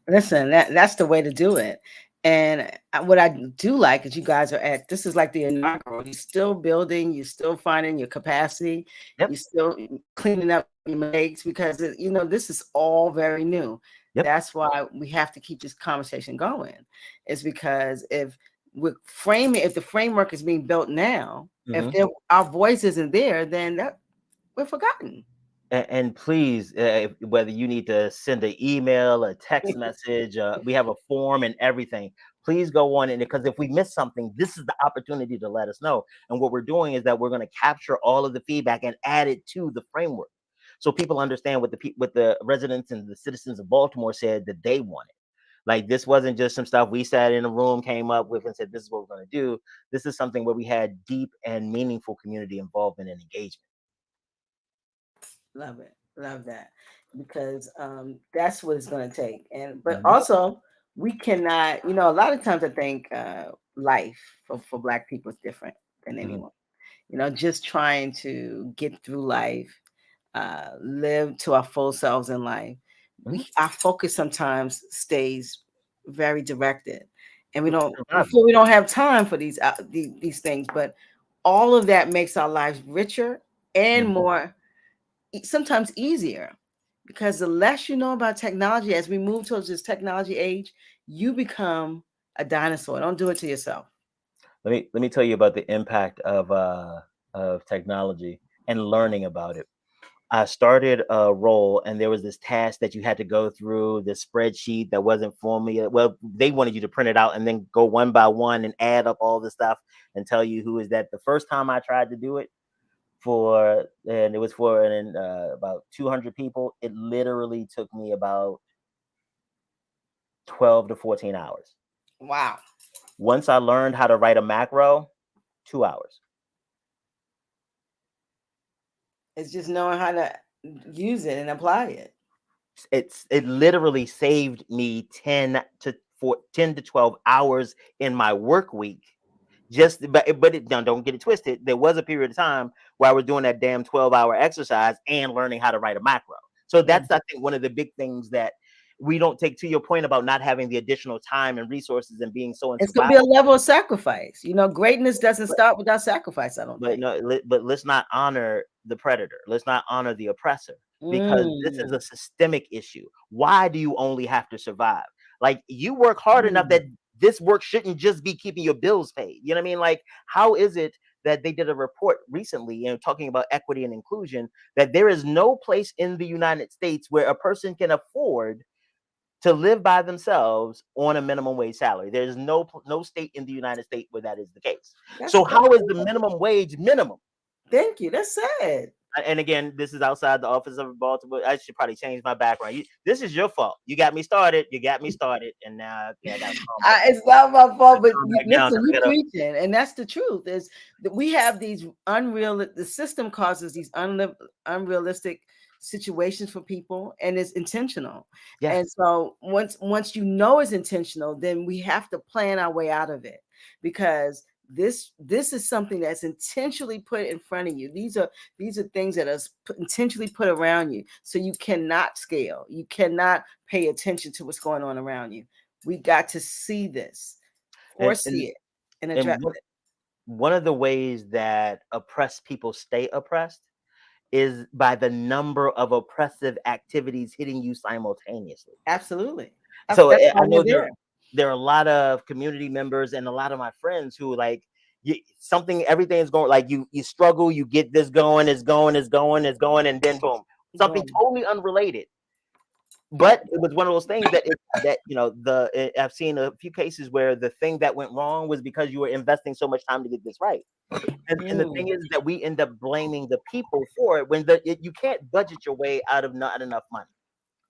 listen, that's the way to do it. And what I do like is you guys are at, this is like the inaugural. You're still building, you're still finding your capacity, Yep. you're still cleaning up your mistakes, because this is all very new. Yep. That's why we have to keep this conversation going. It's because if the framework is being built now, if Hmm. our voice isn't there, then we're forgotten. And please, whether you need to send an email, a text message, we have a form and everything. Please go on in, because if we miss something, this is the opportunity to let us know. And what we're doing is that we're going to capture all of the feedback and add it to the framework, so people understand what the residents and the citizens of Baltimore said that they wanted. Like, this wasn't just some stuff we sat in a room, came up with, and said this is what we're going to do. This is something where we had deep and meaningful community involvement and engagement. Love it. Love that. Because that's what it's going to take. But Hmm. also, we cannot, a lot of times I think life for Black people is different than Hmm. anyone. Just trying to get through life, live to our full selves in life. Hmm. Our focus sometimes stays very directed, and we Surviving. feel we don't have time for these things. But all of that makes our lives richer and Mhm. more sometimes easier, because the less you know about technology, as we move towards this technology age, you become a dinosaur. Don't do it to yourself. Let me tell you about the impact of technology and learning about it. I started a role, and there was this task that you had to go through this spreadsheet that wasn't formally, well, they wanted you to print it out and then go one by one and add up all the stuff and tell you who is that. The first time I tried to do it, and it was for about 200 people, it literally took me about 12 to 14 hours. Wow. Once I learned how to write a macro, 2 hours. It's just knowing how to use it and apply it. It literally saved me 10 to 12 hours in my work week. Don't get it twisted. There was a period of time where I was doing that damn 12-hour exercise and learning how to write a macro. So Mm. that's, I think, one of the big things that we don't take, to your point about not having the additional time and resources and being so in It's going to be a survival. level of sacrifice. Greatness doesn't start without sacrifice, I don't But think. no, but let's not honor the predator. Let's not honor the oppressor, because this is Mm, a systemic issue. Why do you only have to survive? Like, you work hard enough mm. that this work shouldn't just be keeping your bills paid. You know what I mean? Like, how is it that they did a report recently, talking about equity and inclusion, that there is no place in the United States where a person can afford to live by themselves on a minimum wage salary? There's no state in the United States where that is the case. That's So that's how is the minimum wage minimum? Thank you. That's sad. And again, this is outside the office of Baltimore. I should probably change my background. This is your fault. You got me started. And now, okay, I got to calm back. It's not my fault, but Calm back down, listen, 'cause I you gotta. preaching, and that's the truth. Is that we have these the system causes these unrealistic situations for people, and it's intentional. And Yes. so once it's intentional, then we have to plan our way out of it, because this is something that's intentionally put in front of you. These are things that are intentionally put around you, so you cannot scale. You cannot pay attention to what's going on around you. We got to see this, And and foresee it, and address and one it. one of the ways that oppressed people stay oppressed is by the number of oppressive activities hitting you simultaneously. Absolutely. So That's why I we're know there. there are a lot of community members and a lot of my friends who, like, everything is going, like you struggle, you get this going, it's going, and then boom, something Boom. totally unrelated. Yep. But it was one of those things that I've seen a few cases where the thing that went wrong was because you were investing so much time to get this right. And the thing Mm, is that we end up blaming the people for it when you can't budget your way out of not enough money.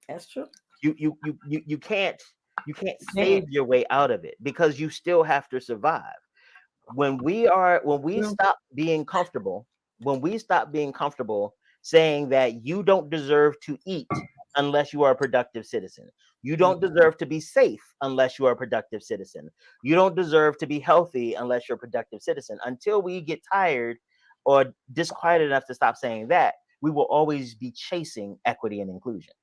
that's true. You can't Man, save your way out of it because you still have to survive. When we true. stop being comfortable, when we stop being comfortable saying that you don't deserve to eat unless you are a productive citizen, you Mm, don't deserve to be safe unless you are a productive citizen, you don't deserve to be healthy unless you're a productive citizen, until we get tired or disquieted enough to stop saying that, we will always be chasing equity and inclusion.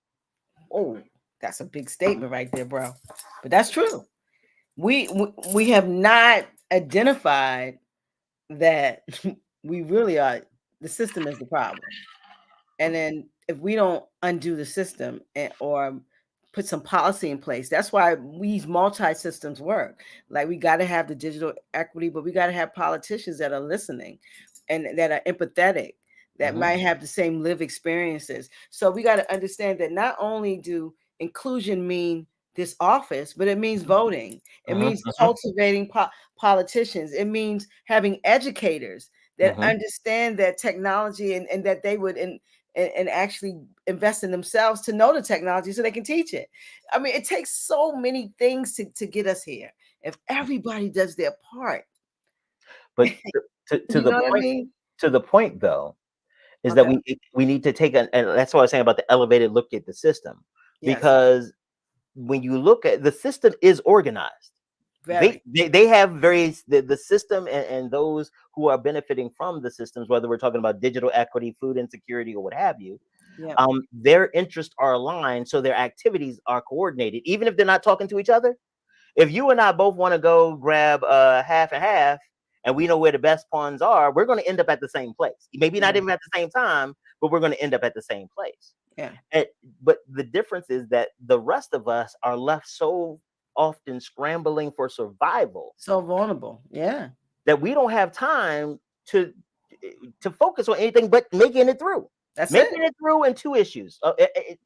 oh, that's a big statement right there, bro. But that's true. We have not identified that we really are, the system is the problem. And then if we don't undo the system or put some policy in place, that's why these multi-systems work. Like we got to have the digital equity, but we got to have politicians that are listening and that are empathetic, that Mhm, might have the same live experiences. So we got to understand that not only do inclusion mean this office, but it means voting. It mhm, means mhm, cultivating politicians. It means having educators that mhm. understand that technology, and that they would and actually invest in themselves to know the technology so they can teach it. I mean, it takes so many things to get us here. If everybody does their part, But to you the know what I point, mean? though, is that Okay. we need to take and that's what I was saying about the elevated look at the system, Yes. because when you look at the system is organized. Very. They have various the system and those who are benefiting from the systems, whether we're talking about digital equity, food insecurity, or what have you. Yeah. Their interests are aligned, so their activities are coordinated, even if they're not talking to each other. If you and I both want to go grab half and half, and we know where the best pawns are, we're going to end up at the same place. Maybe not Yeah. even at the same time, but we're going to end up at the same place. Yeah. And, but the difference is that the rest of us are left so often scrambling for survival So vulnerable. Yeah. that we don't have time to to focus on anything but making it through. That's it. Making it through in two issues,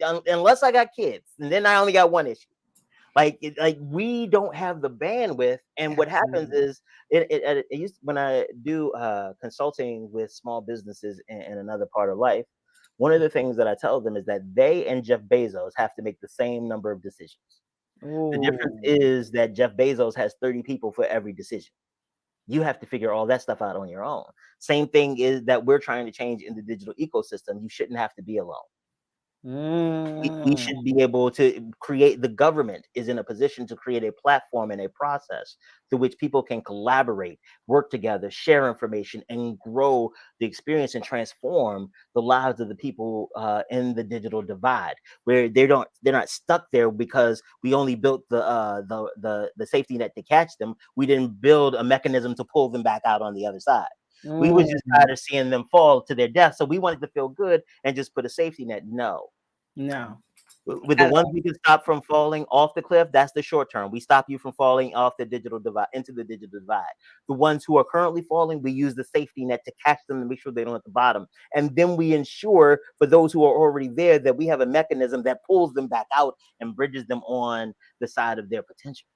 unless I got kids, and then I only got one issue. Like we don't have the bandwidth, and what happens Absolutely. is it used when I do consulting with small businesses in another part of life. One of the things that I tell them is that they and Jeff Bezos have to make the same number of decisions. The difference Oh, is that Jeff Bezos has 30 people for every decision. You have to figure all that stuff out on your own. Same thing is that we're trying to change in the digital ecosystem. You shouldn't have to be alone. We mm, should be able to create, the government is in a position to create a platform and a process through which people can collaborate, work together, share information, and grow the experience and transform the lives of the people in the digital divide, where they're not stuck there because we only built the safety net to catch them. We didn't build a mechanism to pull them back out on the other side. We was just mm. tired of seeing them fall to their death, so we wanted to feel good and just put a safety net. No, No. with the I ones love we can stop from falling off the cliff, that's the short term. We stop you from falling off the digital divide into the digital divide. The ones who are currently falling, we use the safety net to catch them and make sure they don't at the bottom. And then we ensure for those who are already there that we have a mechanism that pulls them back out and bridges them on the side of their potential.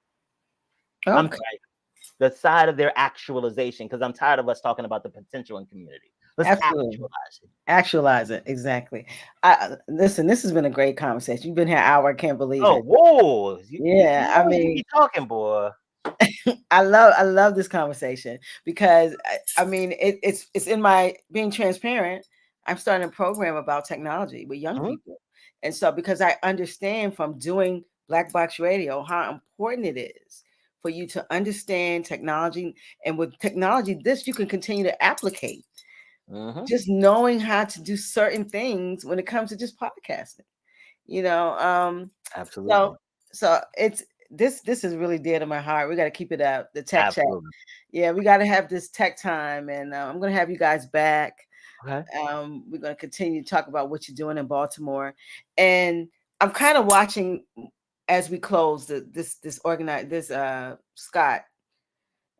I'm okay. sorry, the side of their actualization, because I'm tired of us talking about the potential in community. Let's Absolutely. actualize it. Actualize it. Exactly. Listen, this has been a great conversation. You've been here an hour. I can't believe Oh, it. whoa. You Yeah. I know you mean, be talking, boy. I love this conversation because I mean it's in my being transparent. I'm starting a program about technology with young Mhm. people, and so because I understand from doing Black Box Radio how important it is for you to understand technology, and with technology, this you can continue to applicate. Mhm. Just knowing how to do certain things when it comes to just podcasting, you know. So Absolutely. it's this is really dear to my heart. We got to keep it up. The tech chat. Absolutely. Yeah, we got to have this tech time, and I'm going to have you guys back. Okay. We're going to continue to talk about what you're doing in Baltimore, and I'm kind of watching as we close this Scott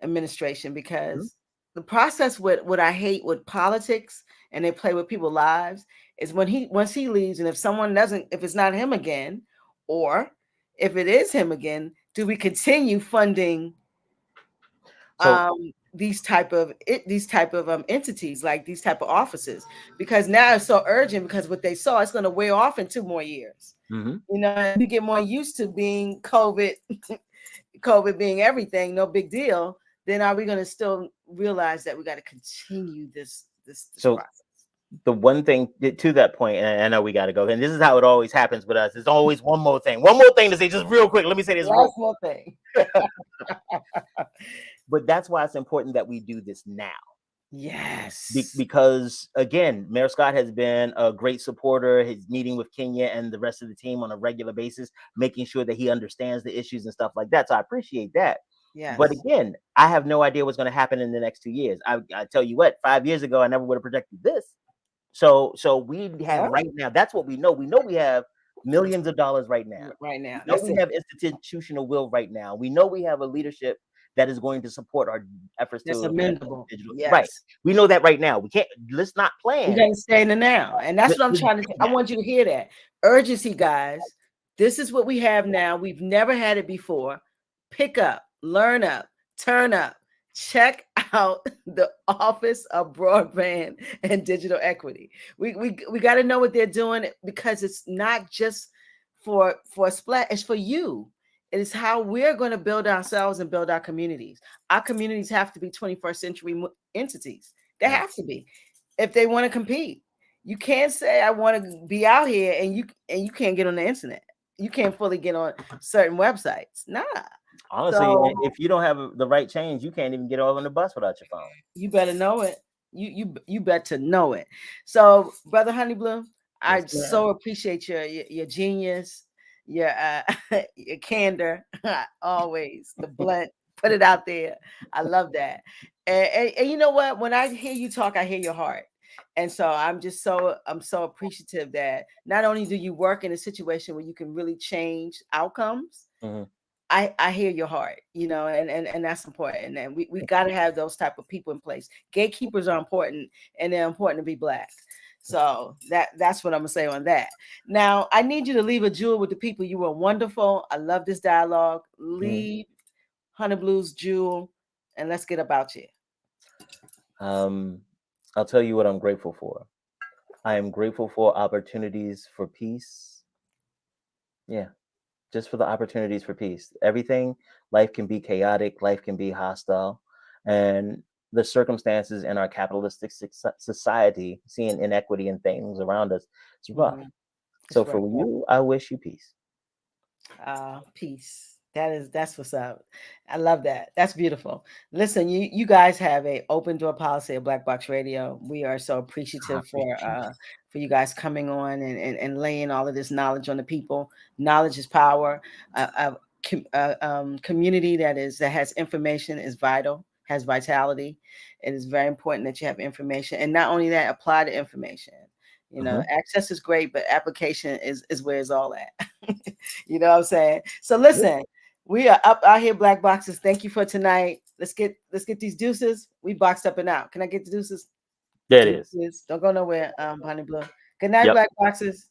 administration, Mhm. because the process with what I hate with politics and they play with people's lives is once he leaves, and if someone doesn't, if it's not him again, or if it is him again, do we continue funding So these type of entities, like these type of offices? Because now it's so urgent, because what they saw, it's going to wear off in 2 more years. You know, and we get more used to being COVID being everything, no big deal. Then are we going to still realize that we got to continue this so process? the one thing to that point, and I know we got to go, and this is how it always happens with us. There's always one more thing to say, just real quick. Let me say this Last more thing. But that's why it's important that we do this now. Yes. Because again, Mayor Scott has been a great supporter. He's meeting with Kenya and the rest of the team on a regular basis, making sure that he understands the issues and stuff like that. So I appreciate that. Yes. But again, I have no idea what's going to happen in the next 2 years. I tell you what, 5 years ago, I never would have projected this. So we have right now, that's what we know. We know we have millions of dollars right now. Right now. We know we have institutional will right now. We know we have a leadership that is going to support our efforts That's to amendable. digital. Yes. Right. We know that right now. We can't, let's not plan. We gotta stay in the now. And that's what I'm trying to I want you to hear that. Urgency, guys. This is what we have now. We've never had it before. Pick up, learn up, turn up. Check out the Office of Broadband and Digital Equity. We got to know what they're doing, because it's not just for a splat, it's for you. It is how we're going to build ourselves and build our communities. Our communities have to be 21st century entities. They have to be, if they want to compete. You can't say I want to be out here and you can't get on the internet. You can't fully get on certain websites. Nah. Honestly, if you don't have the right change, you can't even get on the bus without your phone. You better know it. You better know it. So, Brother Honablew, I so appreciate your genius, your your candor, always the blunt. Put it out there. I love that. And you know what? When I hear you talk, I hear your heart. And so I'm so appreciative that not only do you work in a situation where you can really change outcomes, I hear your heart, you know, and that's important. And we got to have those type of people in place. Gatekeepers are important, and they're important to be Black. So that's what I'm gonna say on that. Now I need you to leave a jewel with the people. You were wonderful. I love this dialogue. Leave Honablew's jewel, and let's get about you. I'll tell you what I'm grateful for. I am grateful for opportunities for peace. Yeah. Just for the opportunities for peace. Everything, life can be chaotic, life can be hostile, and the circumstances in our capitalistic society, seeing inequity and things around us, it's rough. So for you, I wish you peace. Peace. That's what's up. I love that. That's beautiful. Listen, you guys have a open door policy at Black Box Radio. We are so appreciative for you guys coming on and laying all of this knowledge on the people. Knowledge is power. Community that has information is vital, has vitality. It is very important that you have information, and not only that, apply the information. You know, access is great, but application is where it's all at. You know what I'm saying? So listen, we are up out here, Black Boxes. Thank you for tonight. Let's get these deuces. We boxed up and out. Can I get the deuces? There it is. Don't go nowhere, Honablew. Good night, Black Boxes.